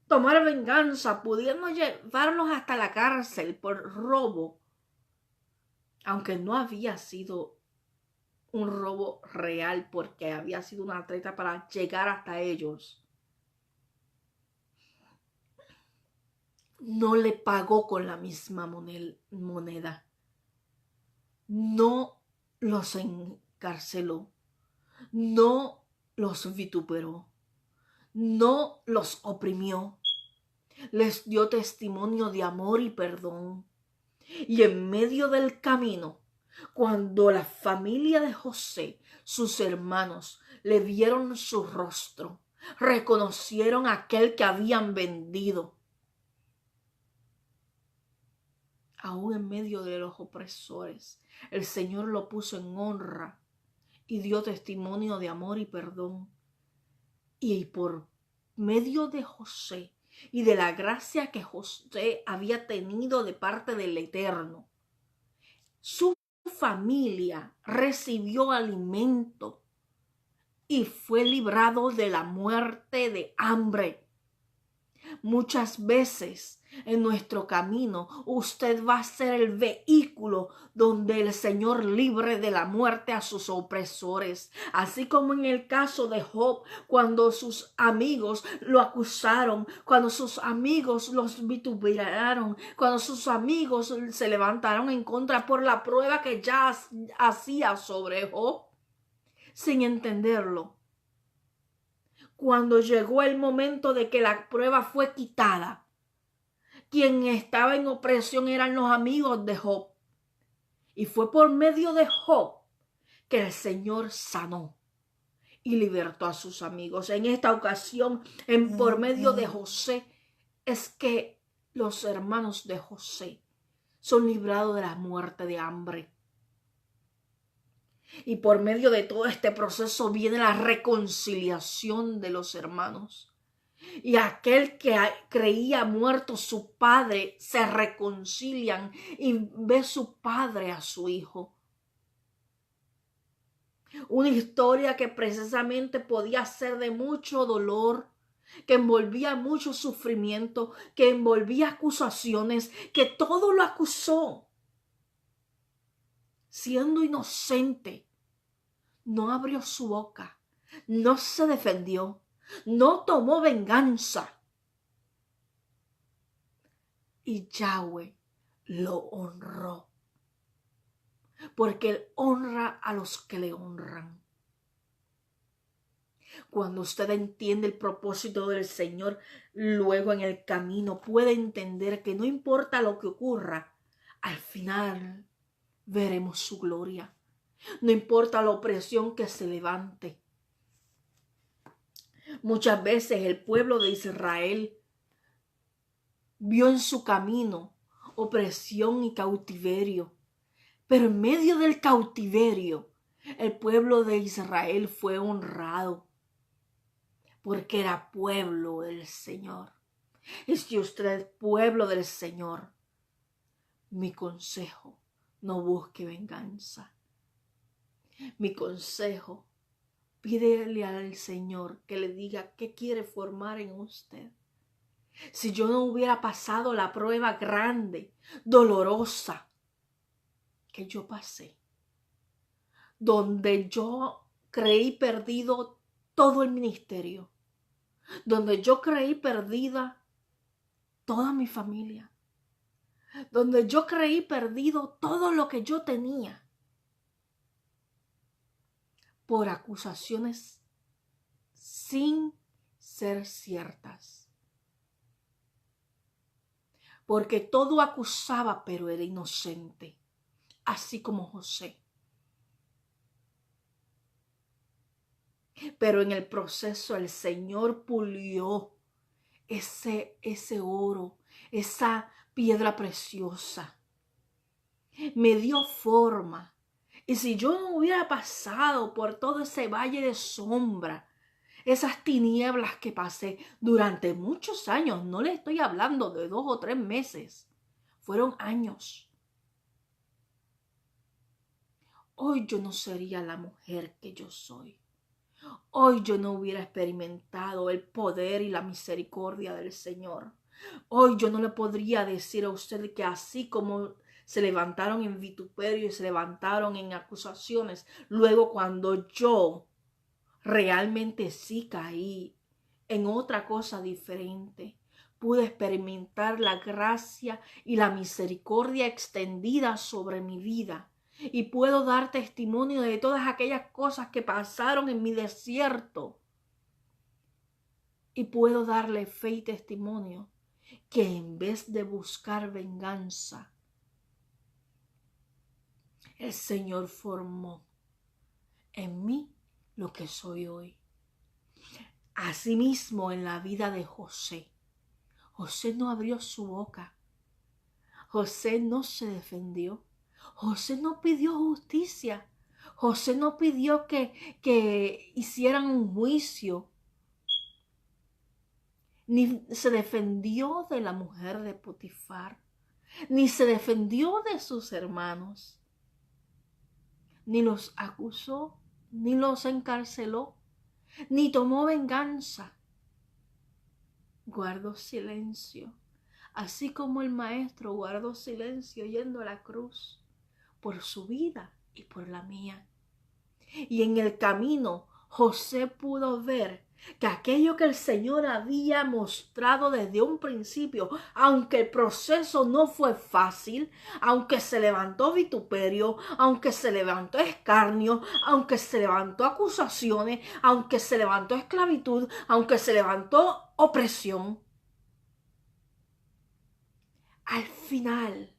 tomar venganza, pudiendo llevarlos hasta la cárcel por robo, aunque no había sido un robo real porque había sido una treta para llegar hasta ellos, no le pagó con la misma moneda. No los encarceló, no los vituperó, no los oprimió, les dio testimonio de amor y perdón. Y en medio del camino, cuando la familia de José, sus hermanos, le vieron su rostro, reconocieron a aquel que habían vendido. Aún en medio de los opresores, el Señor lo puso en honra y dio testimonio de amor y perdón. Y por medio de José y de la gracia que José había tenido de parte del Eterno, su familia recibió alimento y fue librado de la muerte de hambre. Muchas veces en nuestro camino usted va a ser el vehículo donde el Señor libre de la muerte a sus opresores. Así como en el caso de Job, cuando sus amigos lo acusaron, cuando sus amigos los vituperaron, cuando sus amigos se levantaron en contra por la prueba que ya hacía sobre Job, sin entenderlo. Cuando llegó el momento de que la prueba fue quitada, quien estaba en opresión eran los amigos de Job. Y fue por medio de Job que el Señor sanó y libertó a sus amigos. En esta ocasión, por medio de José, es que los hermanos de José son librados de la muerte de hambre. Y por medio de todo este proceso viene la reconciliación de los hermanos. Y aquel que creía muerto su padre se reconcilian y ve su padre a su hijo. Una historia que precisamente podía ser de mucho dolor, que envolvía mucho sufrimiento, que envolvía acusaciones, que todo lo acusó. Siendo inocente, no abrió su boca, no se defendió, no tomó venganza. Y Yahweh lo honró, porque Él honra a los que le honran. Cuando usted entiende el propósito del Señor, luego en el camino puede entender que no importa lo que ocurra, al final veremos su gloria. No importa la opresión que se levante. Muchas veces el pueblo de Israel vio en su camino opresión y cautiverio. Pero en medio del cautiverio, el pueblo de Israel fue honrado, porque era pueblo del Señor. Y si usted es pueblo del Señor, mi consejo, no busque venganza. Mi consejo, pídele al Señor que le diga qué quiere formar en usted. Si yo no hubiera pasado la prueba grande, dolorosa, que yo pasé, donde yo creí perdido todo el ministerio, donde yo creí perdida toda mi familia, donde yo creí perdido todo lo que yo tenía, por acusaciones sin ser ciertas. Porque todo acusaba, pero era inocente, así como José. Pero en el proceso el Señor pulió ese oro, esa piedra preciosa. Me dio forma. Y si yo no hubiera pasado por todo ese valle de sombra, esas tinieblas que pasé durante muchos años, no le estoy hablando de 2 o 3 meses, fueron años. Hoy yo no sería la mujer que yo soy. hoy yo no hubiera experimentado el poder y la misericordia del Señor. Hoy yo no le podría decir a usted que así como se levantaron en vituperio y se levantaron en acusaciones, luego cuando yo realmente sí caí en otra cosa diferente, pude experimentar la gracia y la misericordia extendida sobre mi vida. Y puedo dar testimonio de todas aquellas cosas que pasaron en mi desierto. Y puedo darle fe y testimonio que en vez de buscar venganza, el Señor formó en mí lo que soy hoy. Asimismo, en la vida de José. José no abrió su boca. José no se defendió. José no pidió justicia. José no pidió que hicieran un juicio. Ni se defendió de la mujer de Potifar. Ni se defendió de sus hermanos. Ni los acusó, ni los encarceló, ni tomó venganza. Guardó silencio, así como el maestro guardó silencio yendo a la cruz por su vida y por la mía. Y en el camino José pudo ver que aquello que el Señor había mostrado desde un principio, aunque el proceso no fue fácil, aunque se levantó vituperio, aunque se levantó escarnio, aunque se levantó acusaciones, aunque se levantó esclavitud, aunque se levantó opresión, al final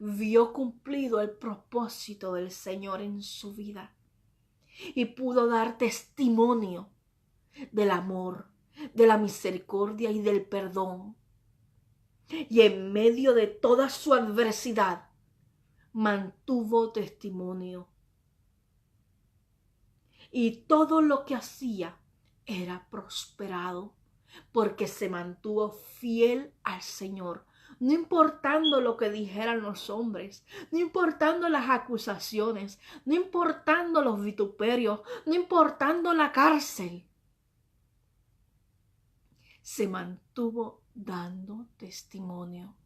vio cumplido el propósito del Señor en su vida y pudo dar testimonio del amor, de la misericordia y del perdón. Y en medio de toda su adversidad, mantuvo testimonio. Y todo lo que hacía era prosperado, porque se mantuvo fiel al Señor. No importando lo que dijeran los hombres, no importando las acusaciones, no importando los vituperios, no importando la cárcel. Se mantuvo dando testimonio.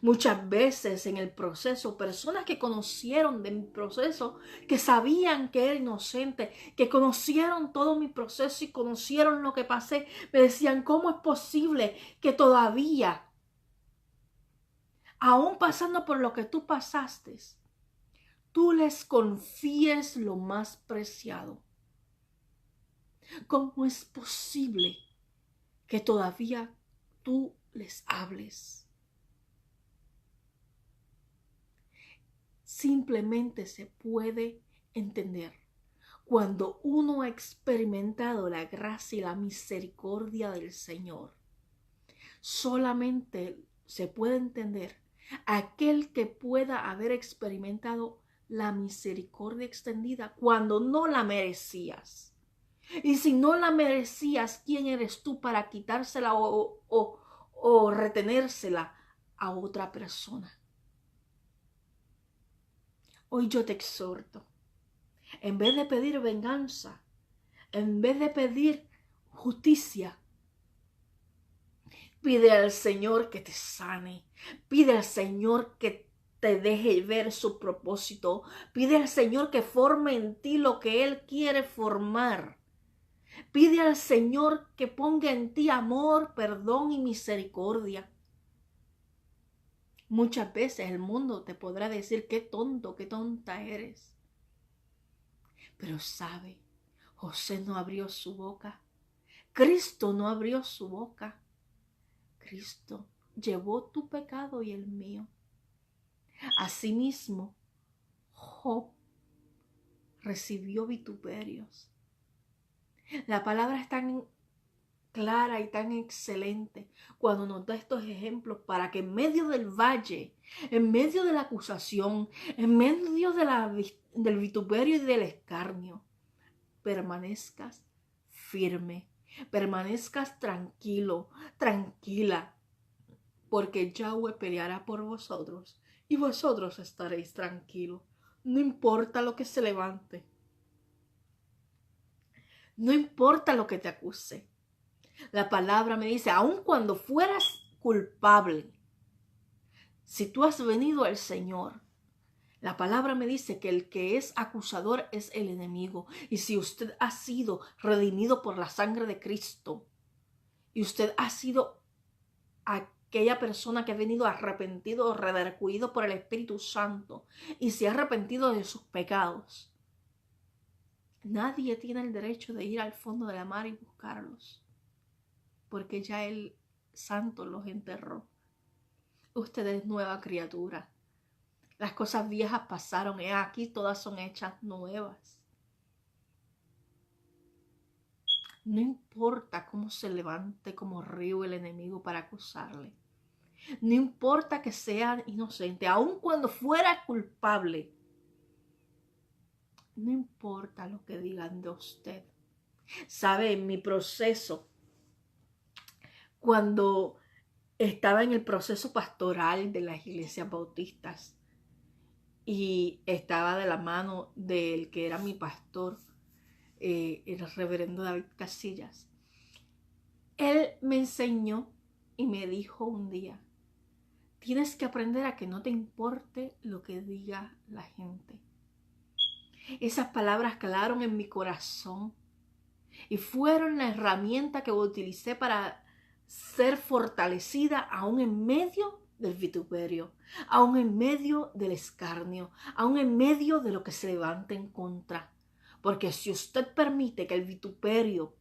Muchas veces en el proceso, personas que conocieron de mi proceso, que sabían que era inocente, que conocieron todo mi proceso y conocieron lo que pasé, me decían, ¿cómo es posible que todavía, aún pasando por lo que tú pasaste, tú les confíes lo más preciado? ¿Cómo es posible que todavía tú les hables? Simplemente se puede entender cuando uno ha experimentado la gracia y la misericordia del Señor. Solamente se puede entender aquel que pueda haber experimentado la misericordia extendida cuando no la merecías. Y si no la merecías, ¿quién eres tú para quitársela o retenérsela a otra persona? Hoy yo te exhorto, en vez de pedir venganza, en vez de pedir justicia, pide al Señor que te sane, pide al Señor que te deje ver su propósito, pide al Señor que forme en ti lo que Él quiere formar. Pide al Señor que ponga en ti amor, perdón y misericordia. Muchas veces el mundo te podrá decir qué tonto, qué tonta eres. Pero sabe, José no abrió su boca. Cristo no abrió su boca. Cristo llevó tu pecado y el mío. Asimismo, Job recibió vituperios. La palabra es tan clara y tan excelente cuando nos da estos ejemplos para que en medio del valle, en medio de la acusación, en medio del vituperio y del escarnio, permanezcas firme, permanezcas tranquilo, tranquila, porque Yahweh peleará por vosotros y vosotros estaréis tranquilos. No importa lo que se levante. No importa lo que te acuse. La palabra me dice, aun cuando fueras culpable, si tú has venido al Señor, la palabra me dice que el que es acusador es el enemigo. Y si usted ha sido redimido por la sangre de Cristo, y usted ha sido aquella persona que ha venido arrepentido, redarguido por el Espíritu Santo, y se ha arrepentido de sus pecados, nadie tiene el derecho de ir al fondo de la mar y buscarlos, porque ya el Santo los enterró. Usted es nueva criatura. Las cosas viejas pasaron, aquí todas son hechas nuevas. No importa cómo se levante como río el enemigo para acusarle. No importa que sea inocente, aun cuando fuera culpable. No importa lo que digan de usted. Sabe, en mi proceso, cuando estaba en el proceso pastoral de las iglesias bautistas y estaba de la mano del que era mi pastor, el reverendo David Casillas, él me enseñó y me dijo un día, tienes que aprender a que no te importe lo que diga la gente. Esas palabras calaron en mi corazón y fueron la herramienta que utilicé para ser fortalecida aún en medio del vituperio, aún en medio del escarnio, aún en medio de lo que se levanta en contra. Porque si usted permite que el vituperio,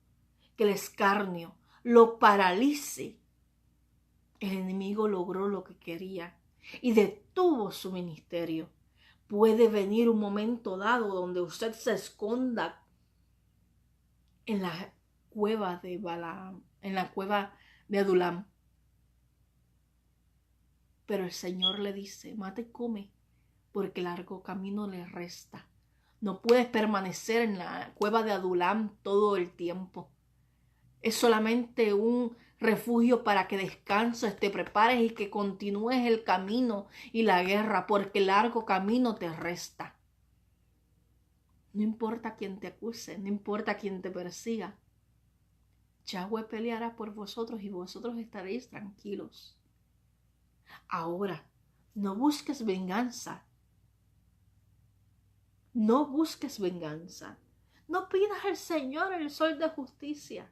que el escarnio lo paralice, el enemigo logró lo que quería y detuvo su ministerio. Puede venir un momento dado donde usted se esconda en la cueva de Balaam, en la cueva de Adulam. Pero el Señor le dice, mate y come, porque largo camino le resta. No puedes permanecer en la cueva de Adulam todo el tiempo. Es solamente un refugio para que descanses, te prepares y que continúes el camino y la guerra, porque largo camino te resta. No importa quién te acuse, no importa quién te persiga. Yahweh peleará por vosotros y vosotros estaréis tranquilos. Ahora, no busques venganza. No busques venganza. No pidas al Señor el sol de justicia.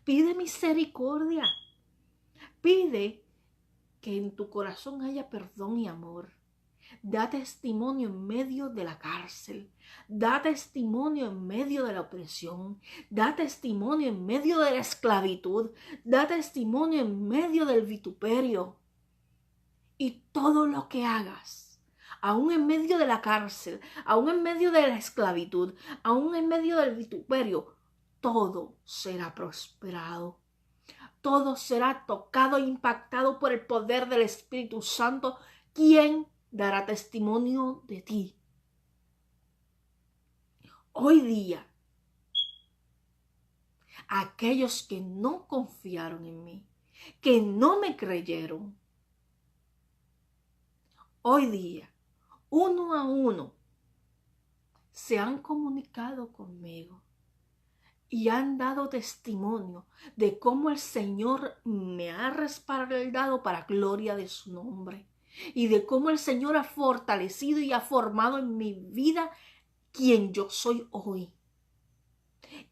Pide misericordia. Pide que en tu corazón haya perdón y amor. Da testimonio en medio de la cárcel. Da testimonio en medio de la opresión. Da testimonio en medio de la esclavitud. Da testimonio en medio del vituperio. Y todo lo que hagas, aún en medio de la cárcel, aún en medio de la esclavitud, aún en medio del vituperio, todo será prosperado. Todo será tocado e impactado por el poder del Espíritu Santo, quien dará testimonio de ti. Hoy día, aquellos que no confiaron en mí, que no me creyeron, hoy día, uno a uno, se han comunicado conmigo y han dado testimonio de cómo el Señor me ha respaldado para gloria de su nombre y de cómo el Señor ha fortalecido y ha formado en mi vida quien yo soy hoy.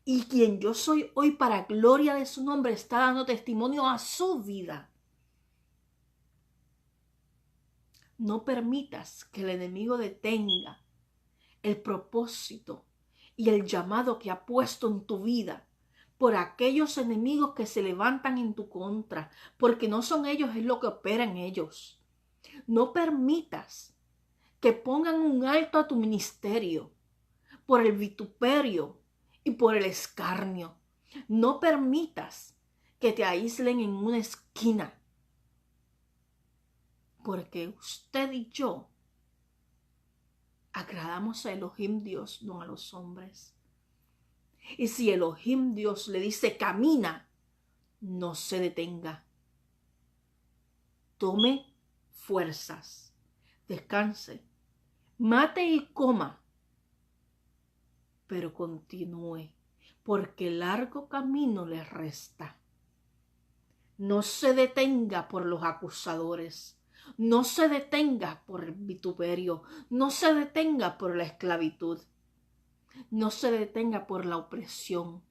Y quien yo soy hoy para gloria de su nombre está dando testimonio a su vida. No permitas que el enemigo detenga el propósito y el llamado que ha puesto en tu vida por aquellos enemigos que se levantan en tu contra, porque no son ellos, es lo que opera en ellos. No permitas que pongan un alto a tu ministerio por el vituperio y por el escarnio. No permitas que te aíslen en una esquina, porque usted y yo agradamos a Elohim Dios, no a los hombres. Y si Elohim Dios le dice camina, no se detenga. Tome fuerzas, descanse, Mate y coma, pero continúe, porque largo camino le resta. No se detenga por los acusadores. No se detenga por el vituperio. No se detenga por la esclavitud. No se detenga por la opresión.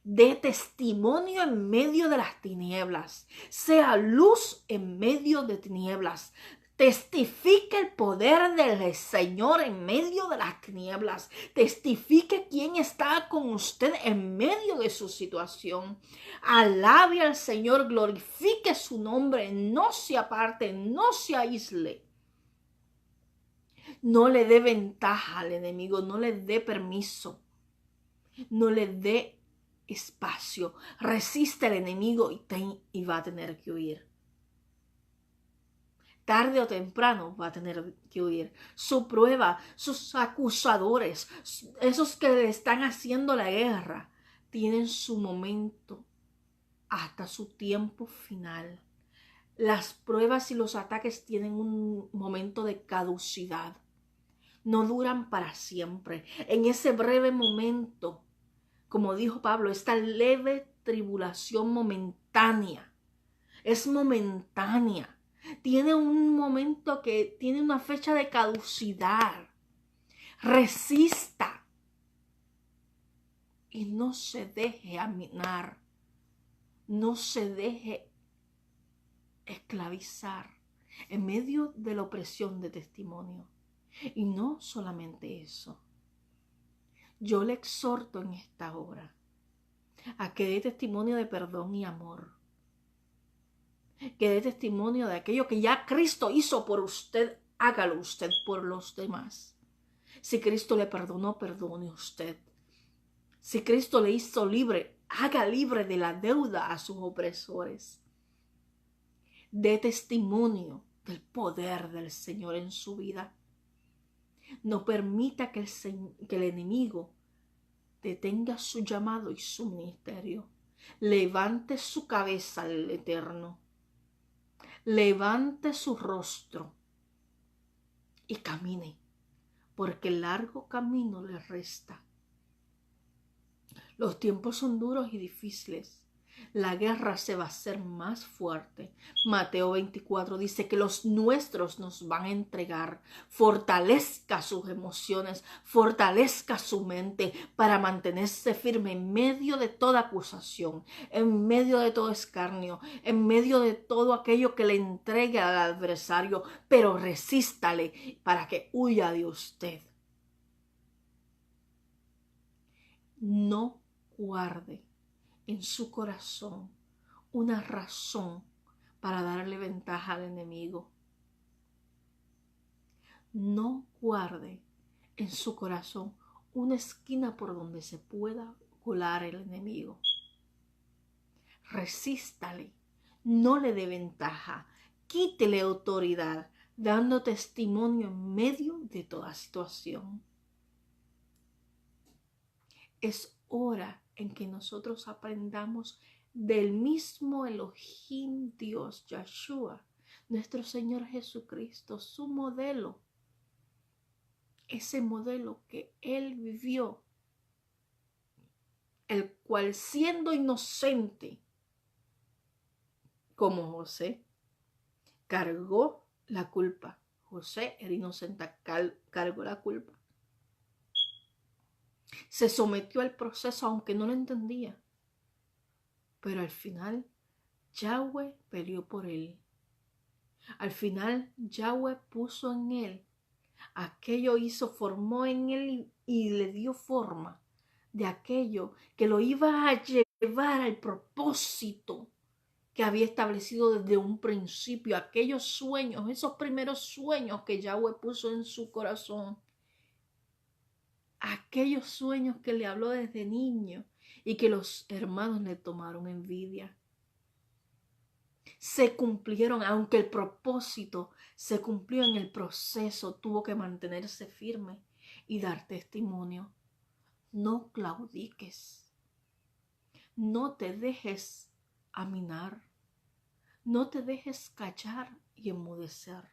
Dé testimonio en medio de las tinieblas. Sea luz en medio de tinieblas. Testifique el poder del Señor en medio de las tinieblas. Testifique quién está con usted en medio de su situación. Alabe al Señor, glorifique su nombre, no se aparte, no se aísle. No le dé ventaja al enemigo, no le dé permiso, no le dé espacio. Resiste al enemigo y va a tener que huir. Tarde o temprano va a tener que huir. Su prueba, sus acusadores, esos que le están haciendo la guerra, tienen su momento hasta su tiempo final. Las pruebas y los ataques tienen un momento de caducidad. No duran para siempre. En ese breve momento, como dijo Pablo, esta leve tribulación momentánea. Es momentánea. Tiene un momento que tiene una fecha de caducidad. Resista. Y no se deje aminar. No se deje esclavizar en medio de la opresión de testimonio. Y no solamente eso. Yo le exhorto en esta hora a que dé testimonio de perdón y amor. Que dé testimonio de aquello que ya Cristo hizo por usted, hágalo usted por los demás. Si Cristo le perdonó, perdone usted. Si Cristo le hizo libre, haga libre de la deuda a sus opresores. Dé testimonio del poder del Señor en su vida. No permita que el enemigo detenga su llamado y su ministerio. Levante su cabeza al Eterno. Levante su rostro y camine, porque largo camino le resta. Los tiempos son duros y difíciles. La guerra se va a hacer más fuerte. Mateo 24 dice que los nuestros nos van a entregar. Fortalezca sus emociones, fortalezca su mente para mantenerse firme en medio de toda acusación, en medio de todo escarnio, en medio de todo aquello que le entregue al adversario, pero resístale para que huya de usted. No guarde en su corazón una razón para darle ventaja al enemigo. No guarde en su corazón una esquina por donde se pueda colar el enemigo. Resístale, no le dé ventaja, quítele autoridad, dando testimonio en medio de toda situación. Es hora en que nosotros aprendamos del mismo Elohim Dios Yahshua, nuestro Señor Jesucristo, su modelo. Ese modelo que Él vivió, el cual siendo inocente como José, cargó la culpa. José era inocente, cargó la culpa. Se sometió al proceso aunque no lo entendía. Pero al final, Yahweh peleó por él. Al final, Yahweh puso en él. Aquello formó en él y le dio forma de aquello que lo iba a llevar al propósito que había establecido desde un principio. Aquellos sueños, esos primeros sueños que Yahweh puso en su corazón. Aquellos sueños que le habló desde niño y que los hermanos le tomaron envidia. Se cumplieron, aunque el propósito se cumplió en el proceso, tuvo que mantenerse firme y dar testimonio. No claudiques, no te dejes aminar, no te dejes callar y enmudecer.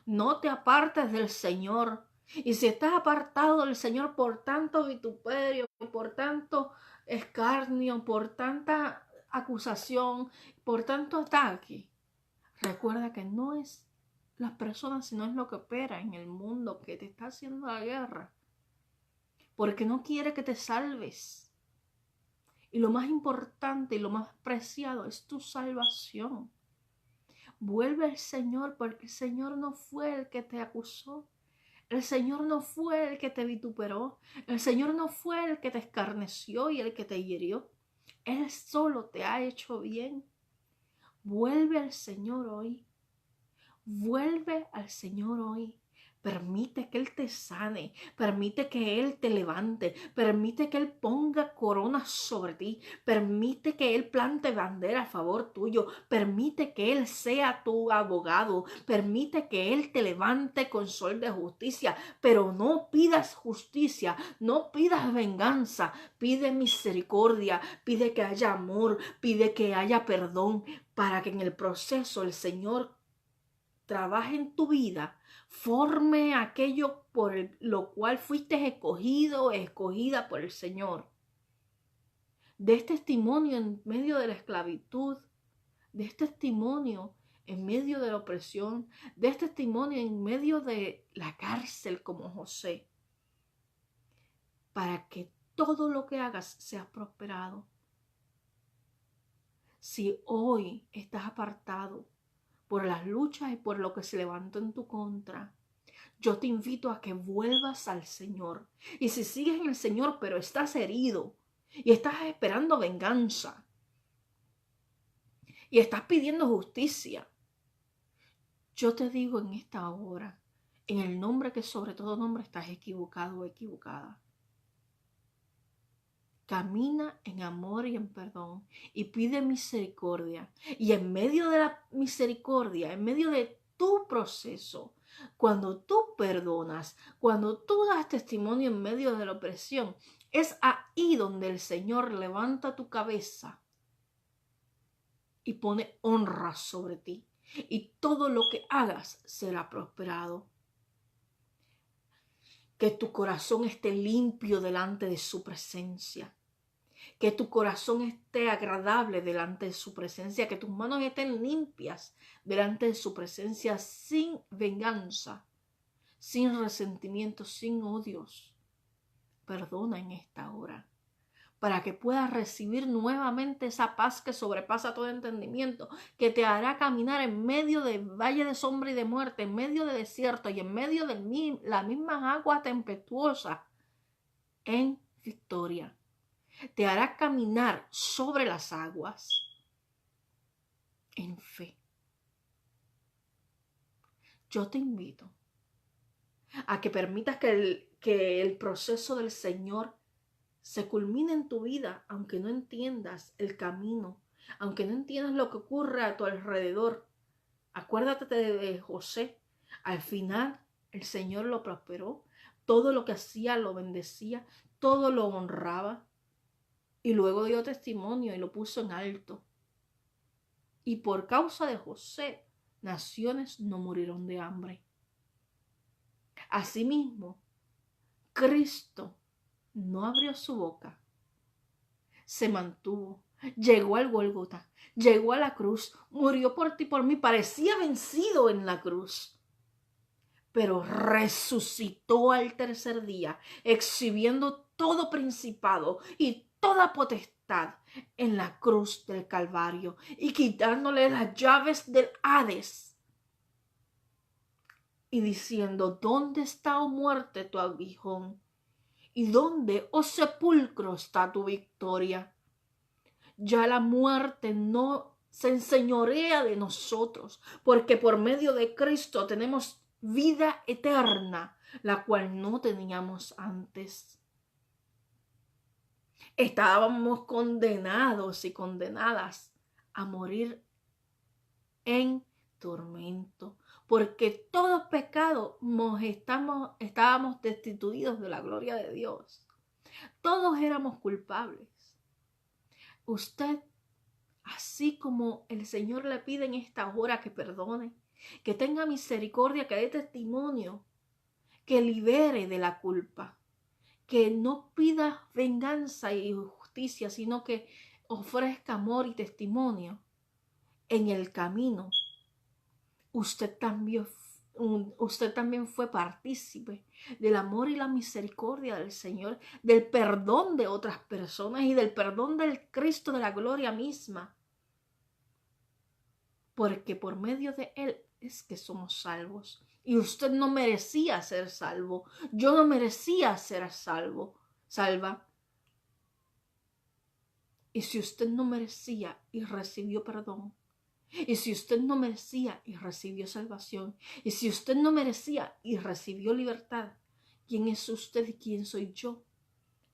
No te apartes del Señor Y si estás apartado del Señor por tanto vituperio, por tanto escarnio, por tanta acusación, por tanto ataque, recuerda que no es las personas, sino es lo que opera en el mundo que te está haciendo la guerra. Porque no quiere que te salves. Y lo más importante y lo más preciado es tu salvación. Vuelve al Señor, porque el Señor no fue el que te acusó. El Señor no fue el que te vituperó. El Señor no fue el que te escarneció y el que te hirió. Él solo te ha hecho bien. Vuelve al Señor hoy. Vuelve al Señor hoy. Permite que Él te sane, permite que Él te levante, permite que Él ponga coronas sobre ti, permite que Él plante bandera a favor tuyo, permite que Él sea tu abogado, permite que Él te levante con sol de justicia, pero no pidas justicia, no pidas venganza, pide misericordia, pide que haya amor, pide que haya perdón, para que en el proceso el Señor trabaje en tu vida, forme aquello por lo cual fuiste escogido o escogida por el Señor. Des testimonio en medio de la esclavitud, des testimonio en medio de la opresión, des testimonio en medio de la cárcel como José, para que todo lo que hagas sea prosperado. Si hoy estás apartado por las luchas y por lo que se levantó en tu contra, yo te invito a que vuelvas al Señor. Y si sigues en el Señor, pero estás herido y estás esperando venganza y estás pidiendo justicia, yo te digo en esta hora, en el nombre que sobre todo nombre, estás equivocado o equivocada. Camina en amor y en perdón y pide misericordia. Y en medio de la misericordia, en medio de tu proceso, cuando tú perdonas, cuando tú das testimonio en medio de la opresión, es ahí donde el Señor levanta tu cabeza y pone honra sobre ti. Y todo lo que hagas será prosperado. Que tu corazón esté limpio delante de su presencia. Que tu corazón esté agradable delante de su presencia. Que tus manos estén limpias delante de su presencia, sin venganza, sin resentimiento, sin odios. Perdona en esta hora, para que puedas recibir nuevamente esa paz que sobrepasa todo entendimiento, que te hará caminar en medio de valle de sombra y de muerte, en medio de desierto y en medio de la misma agua tempestuosa, en victoria. Te hará caminar sobre las aguas en fe. Yo te invito a que permitas que el proceso del Señor se culmine en tu vida, aunque no entiendas el camino, aunque no entiendas lo que ocurre a tu alrededor. Acuérdate de José. Al final el Señor lo prosperó. Todo lo que hacía lo bendecía, todo lo honraba. Y luego dio testimonio y lo puso en alto. Y por causa de José, naciones no murieron de hambre. Asimismo, Cristo no abrió su boca, se mantuvo, llegó al Gólgota, llegó a la cruz, murió por ti, por mí, parecía vencido en la cruz, pero resucitó al tercer día, exhibiendo todo principado y toda potestad en la cruz del Calvario y quitándole las llaves del Hades y diciendo: ¿dónde está, oh muerte, tu aguijón? ¿Y dónde, oh sepulcro, está tu victoria? Ya la muerte no se enseñorea de nosotros, porque por medio de Cristo tenemos vida eterna, la cual no teníamos antes. Estábamos condenados y condenadas a morir en tormento, porque todos pecados estábamos destituidos de la gloria de Dios. Todos éramos culpables. Usted, así como el Señor le pide en esta hora que perdone, que tenga misericordia, que dé testimonio, que libere de la culpa, que no pida venganza y justicia, sino que ofrezca amor y testimonio. En el camino, usted también fue partícipe del amor y la misericordia del Señor, del perdón de otras personas y del perdón del Cristo de la gloria misma. Porque por medio de Él es que somos salvos. Y usted no merecía ser salvo. Yo no merecía ser salva. Y si usted no merecía y recibió perdón, y si usted no merecía y recibió salvación, y si usted no merecía y recibió libertad, ¿quién es usted y quién soy yo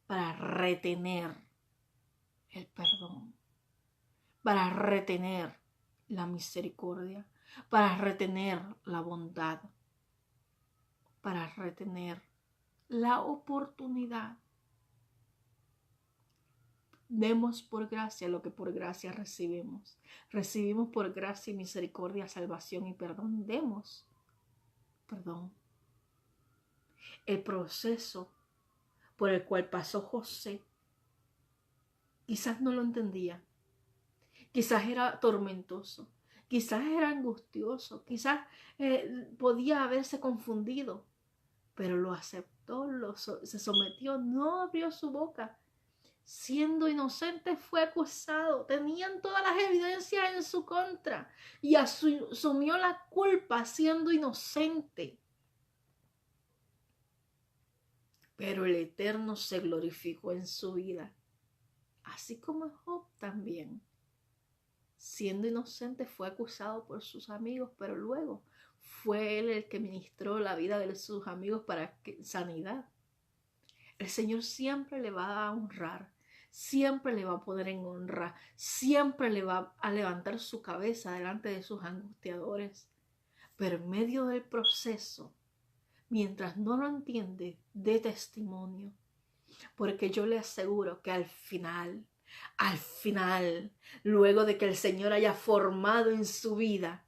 para retener el perdón? Para retener la misericordia, para retener la bondad, para retener la oportunidad. Demos por gracia lo que por gracia recibimos. Recibimos por gracia y misericordia, salvación y perdón. Demos perdón. El proceso por el cual pasó José, quizás no lo entendía. Quizás era tormentoso. Quizás era angustioso. Quizás podía haberse confundido. Pero lo aceptó, se sometió, no abrió su boca. Siendo inocente fue acusado, tenían todas las evidencias en su contra y asumió la culpa siendo inocente. Pero el Eterno se glorificó en su vida, así como Job también. Siendo inocente fue acusado por sus amigos, pero luego fue él el que ministró la vida de sus amigos para sanidad. El Señor siempre le va a honrar. Siempre le va a poner en honra, siempre le va a levantar su cabeza delante de sus angustiadores. Pero en medio del proceso, mientras no lo entiende, dé testimonio. Porque yo le aseguro que al final, luego de que el Señor haya formado en su vida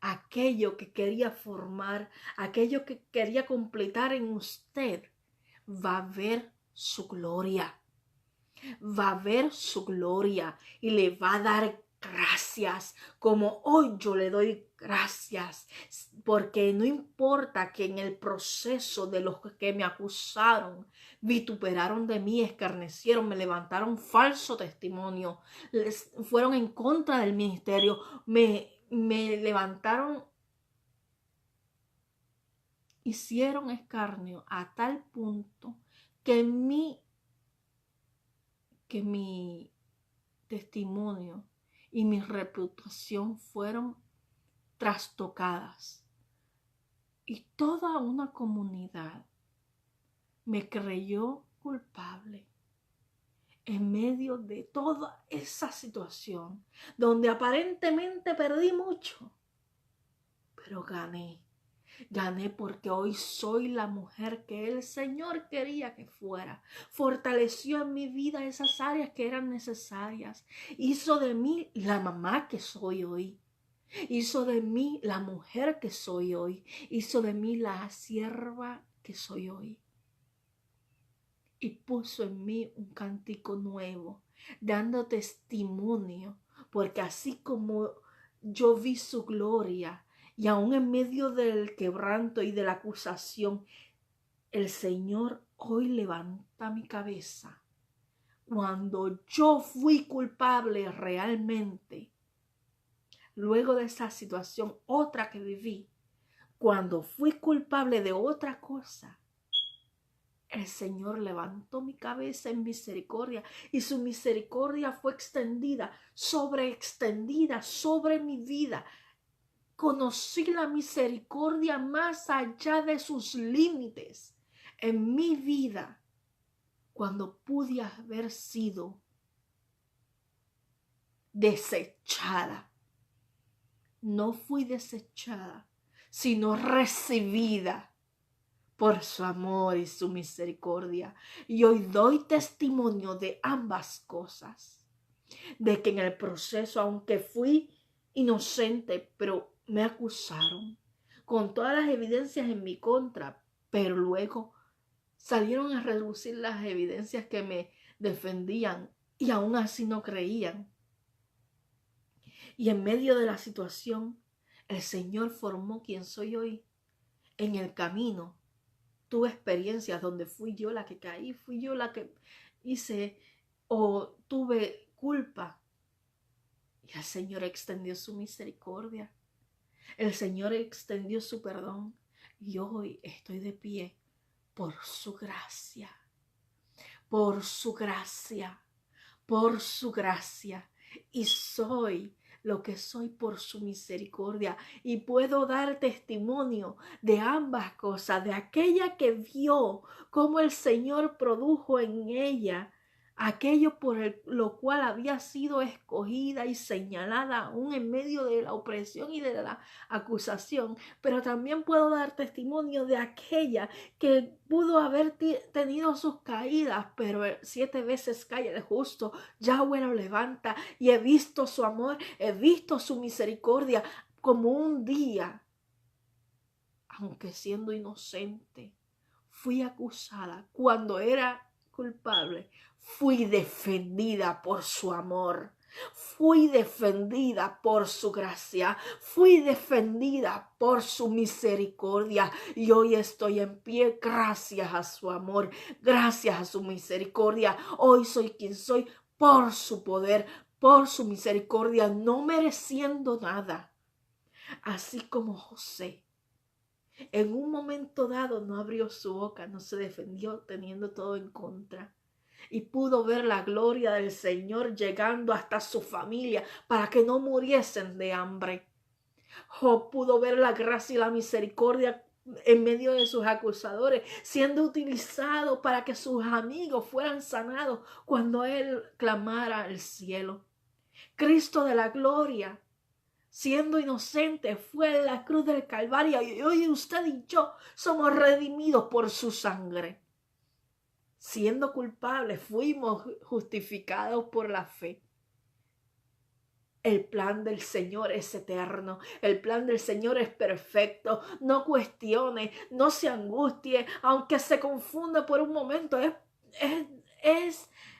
aquello que quería formar, aquello que quería completar en usted, va a ver su gloria. Va a ver su gloria y le va a dar gracias, como hoy yo le doy gracias, porque no importa que en el proceso de los que me acusaron, vituperaron de mí, escarnecieron, me levantaron falso testimonio, fueron en contra del ministerio, me levantaron, hicieron escarnio a tal punto que mi testimonio y mi reputación fueron trastocadas. Y toda una comunidad me creyó culpable en medio de toda esa situación donde aparentemente perdí mucho, pero gané. Gané porque hoy soy la mujer que el Señor quería que fuera. Fortaleció en mi vida esas áreas que eran necesarias. Hizo de mí la mamá que soy hoy. Hizo de mí la mujer que soy hoy. Hizo de mí la sierva que soy hoy. Y puso en mí un cántico nuevo, dando testimonio, porque así como yo vi su gloria, y aún en medio del quebranto y de la acusación, el Señor hoy levanta mi cabeza. Cuando yo fui culpable realmente, luego de esa situación, otra que viví, cuando fui culpable de otra cosa, el Señor levantó mi cabeza en misericordia y su misericordia fue sobreextendida sobre mi vida. Conocí la misericordia más allá de sus límites en mi vida cuando pude haber sido desechada. No fui desechada, sino recibida por su amor y su misericordia. Y hoy doy testimonio de ambas cosas. De que en el proceso, aunque fui inocente, pero me acusaron con todas las evidencias en mi contra, Pero luego salieron a relucir las evidencias que me defendían y aún así no creían. Y en medio de la situación, el Señor formó quien soy hoy. En el camino tuve experiencias donde fui yo la que caí, fui yo la que hice o tuve culpa. Y el Señor extendió su misericordia. El Señor extendió su perdón. Y hoy estoy de pie por su gracia. Por su gracia. Por su gracia. Y soy lo que soy por su misericordia. Y puedo dar testimonio de ambas cosas. De aquella que vio cómo el Señor produjo en ella aquello por lo cual había sido escogida y señalada aún en medio de la opresión y de la acusación. Pero también puedo dar testimonio de aquella que pudo haber tenido sus caídas, pero 7 veces cae el justo, Yahweh lo levanta, y he visto su amor, he visto su misericordia, como un día, aunque siendo inocente, fui acusada cuando era culpable, fui defendida por su amor. Fui defendida por su gracia, fui defendida por su misericordia, y hoy estoy en pie gracias a su amor, gracias a su misericordia. Hoy soy quien soy por su poder, por su misericordia, no mereciendo nada. Así como José, en un momento dado no abrió su boca, no se defendió teniendo todo en contra. Y pudo ver la gloria del Señor llegando hasta su familia para que no muriesen de hambre. Job pudo ver la gracia y la misericordia en medio de sus acusadores, siendo utilizado para que sus amigos fueran sanados cuando él clamara al cielo. Cristo de la gloria, siendo inocente, fue en la cruz del Calvario, y hoy usted y yo somos redimidos por su sangre. Siendo culpables, fuimos justificados por la fe. El plan del Señor es eterno. El plan del Señor es perfecto. No cuestione, no se angustie, aunque se confunda por un momento.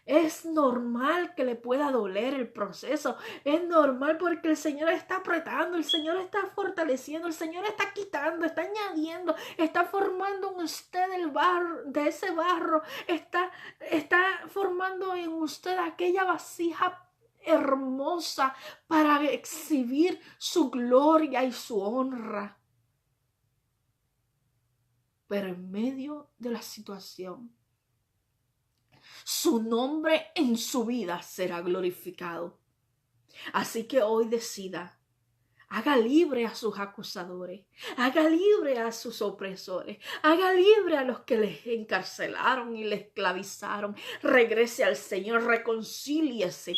Es normal que le pueda doler el proceso. Es normal porque el Señor está apretando, el Señor está fortaleciendo, el Señor está quitando, está añadiendo, está formando en usted el barro, de ese barro, está formando en usted aquella vasija hermosa para exhibir su gloria y su honra. Pero en medio de la situación, su nombre en su vida será glorificado. Así que hoy decida, haga libre a sus acusadores, haga libre a sus opresores, haga libre a los que les encarcelaron y les esclavizaron. Regrese al Señor, reconcíliese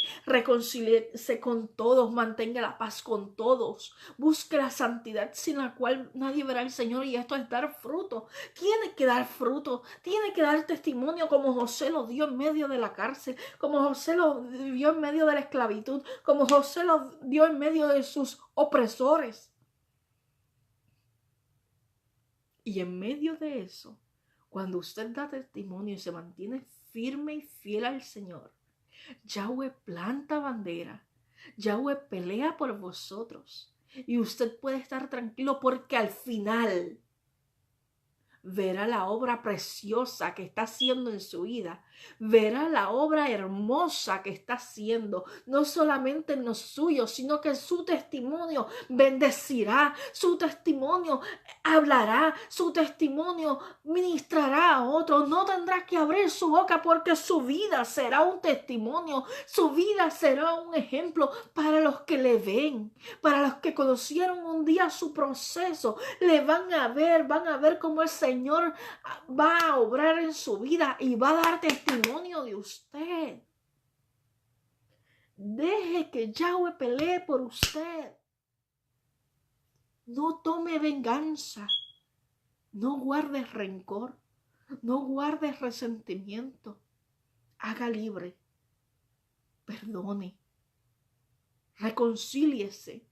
con todos, mantenga la paz con todos, busque la santidad sin la cual nadie verá al Señor, y esto es dar fruto. Tiene que dar fruto, tiene que dar testimonio como José lo dio en medio de la cárcel, como José lo dio en medio de la esclavitud, como José lo dio en medio de sus opresores. Y en medio de eso, cuando usted da testimonio y se mantiene firme y fiel al Señor, Yahweh planta bandera, Yahweh pelea por vosotros, y usted puede estar tranquilo porque al final verá la obra preciosa que está haciendo en su vida, verá la obra hermosa que está haciendo, no solamente en lo suyo, sino que su testimonio bendecirá, su testimonio hablará, su testimonio ministrará a otros. No tendrá que abrir su boca porque su vida será un testimonio, su vida será un ejemplo para los que le ven, para los que conocieron un día su proceso. Le van a ver cómo el Señor va a obrar en su vida y va a dar testimonio de usted. Deje que Yahweh pelee por usted. No tome venganza. No guarde rencor. No guarde resentimiento. Haga libre. Perdone. Reconcíliese.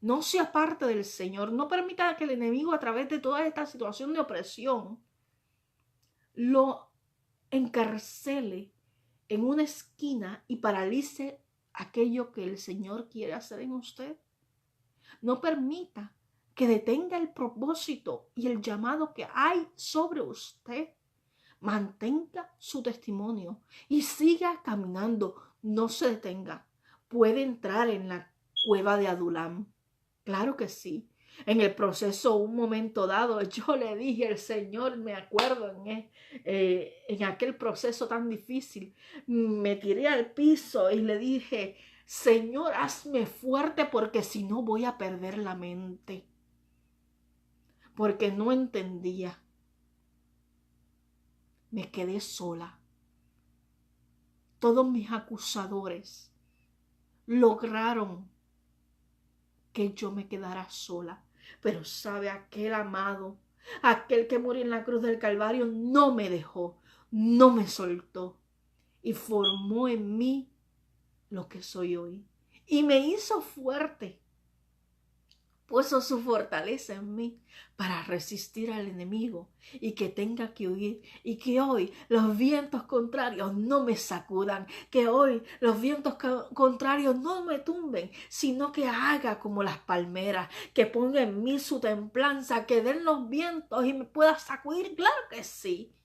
No se aparte del Señor. No permita que el enemigo, a través de toda esta situación de opresión, lo encarcele en una esquina y paralice aquello que el Señor quiere hacer en usted. No permita que detenga el propósito y el llamado que hay sobre usted. Mantenga su testimonio y siga caminando. No se detenga. Puede entrar en la cueva de Adulam. Claro que sí. En el proceso, un momento dado, yo le dije al Señor, me acuerdo en aquel proceso tan difícil, me tiré al piso y le dije, Señor, hazme fuerte porque si no voy a perder la mente. Porque no entendía. Me quedé sola. Todos mis acusadores lograron que yo me quedara sola. Pero sabe, aquel amado, aquel que murió en la cruz del Calvario, no me dejó, no me soltó y formó en mí lo que soy hoy. Y me hizo fuerte. Puso su fortaleza en mí para resistir al enemigo y que tenga que huir, y que hoy los vientos contrarios no me sacudan, que hoy los vientos contrarios no me tumben, sino que haga como las palmeras, que ponga en mí su templanza, que den los vientos y me pueda sacudir, claro que sí,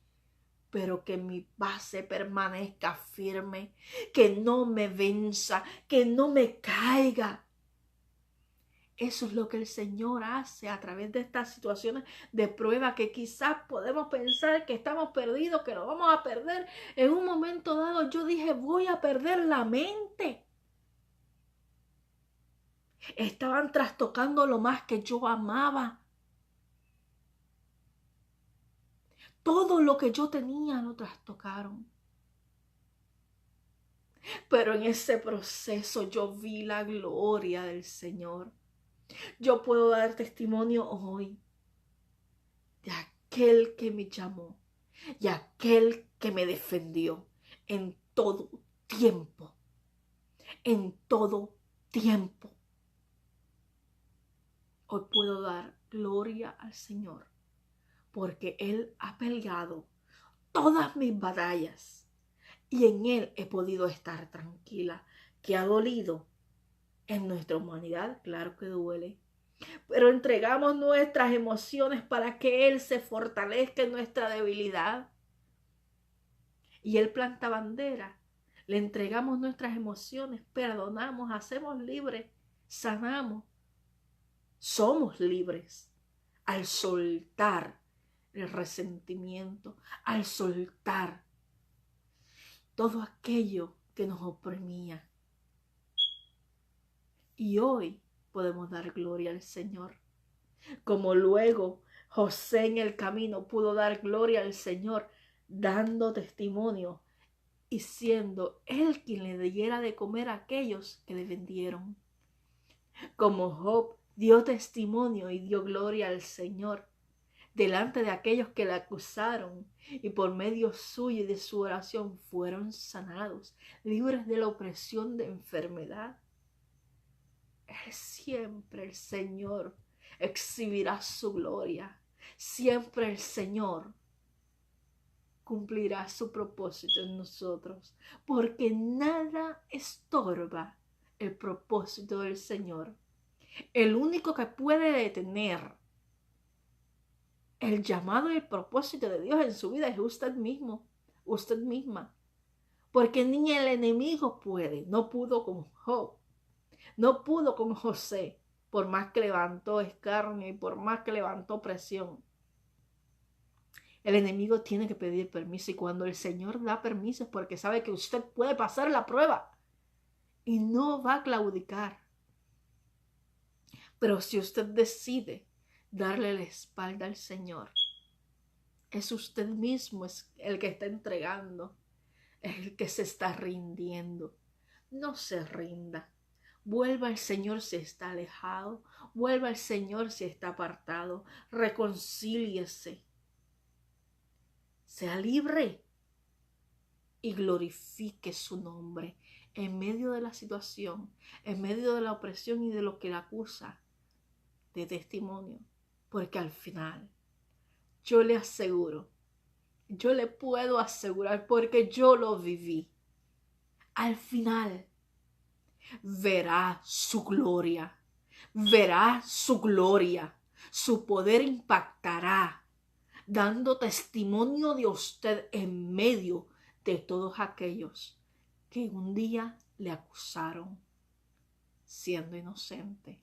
pero que mi base permanezca firme, que no me venza, que no me caiga. Eso es lo que el Señor hace a través de estas situaciones de prueba, que quizás podemos pensar que estamos perdidos, que lo vamos a perder. En un momento dado yo dije, voy a perder la mente. Estaban trastocando lo más que yo amaba. Todo lo que yo tenía lo trastocaron. Pero en ese proceso yo vi la gloria del Señor. Yo puedo dar testimonio hoy de aquel que me llamó y aquel que me defendió en todo tiempo. En todo tiempo. Hoy puedo dar gloria al Señor porque Él ha peleado todas mis batallas y en Él he podido estar tranquila. ¿Que ha dolido? En nuestra humanidad, claro que duele. Pero entregamos nuestras emociones para que Él se fortalezca en nuestra debilidad. Y Él planta bandera. Le entregamos nuestras emociones, perdonamos, hacemos libres, sanamos. Somos libres al soltar el resentimiento, al soltar todo aquello que nos oprimía. Y hoy podemos dar gloria al Señor. Como luego José en el camino pudo dar gloria al Señor, dando testimonio y siendo Él quien le diera de comer a aquellos que le vendieron. Como Job dio testimonio y dio gloria al Señor delante de aquellos que le acusaron, y por medio suyo y de su oración fueron sanados, libres de la opresión de enfermedad. Siempre el Señor exhibirá su gloria. Siempre el Señor cumplirá su propósito en nosotros, porque nada estorba el propósito del Señor. El único que puede detener el llamado y el propósito de Dios en su vida es usted mismo, usted misma. Porque ni el enemigo puede, no pudo con Job, no pudo con José, por más que levantó escarnio y por más que levantó presión. El enemigo tiene que pedir permiso, y cuando el Señor da permiso es porque sabe que usted puede pasar la prueba y no va a claudicar. Pero si usted decide darle la espalda al Señor, es usted mismo el que está entregando, es el que se está rindiendo. No se rinda. Vuelva al Señor si está alejado, vuelva al Señor si está apartado, reconcíliese. Sea libre y glorifique su nombre en medio de la situación, en medio de la opresión y de lo que le acusa. de testimonio, porque al final yo le aseguro, yo le puedo asegurar porque yo lo viví. Al final verá su gloria, verá su gloria, su poder impactará, dando testimonio de usted en medio de todos aquellos que un día le acusaron siendo inocente.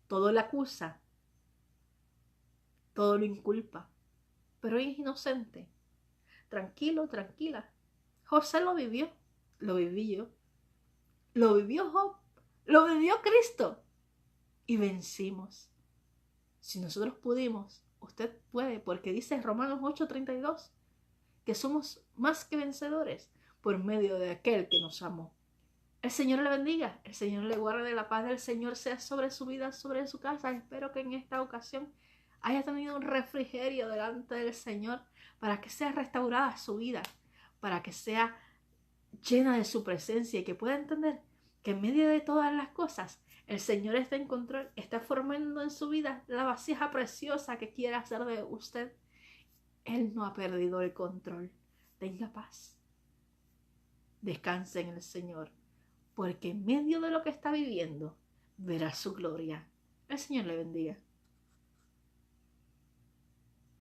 Todo le acusa, todo lo inculpa, pero es inocente. Tranquilo, tranquila. José lo vivió, lo viví yo, lo vivió Job, lo vivió Cristo y vencimos. Si nosotros pudimos, usted puede, porque dice Romanos 8:32 que somos más que vencedores por medio de aquel que nos amó. El Señor le bendiga, el Señor le guarde, la paz del Señor sea sobre su vida, sobre su casa. Espero que en esta ocasión haya tenido un refrigerio delante del Señor para que sea restaurada su vida, para que sea llena de su presencia y que pueda entender que en medio de todas las cosas el Señor está en control, está formando en su vida la vasija preciosa que quiere hacer de usted. Él no ha perdido el control. Tenga paz. Descanse en el Señor, porque en medio de lo que está viviendo verá su gloria. El Señor le bendiga.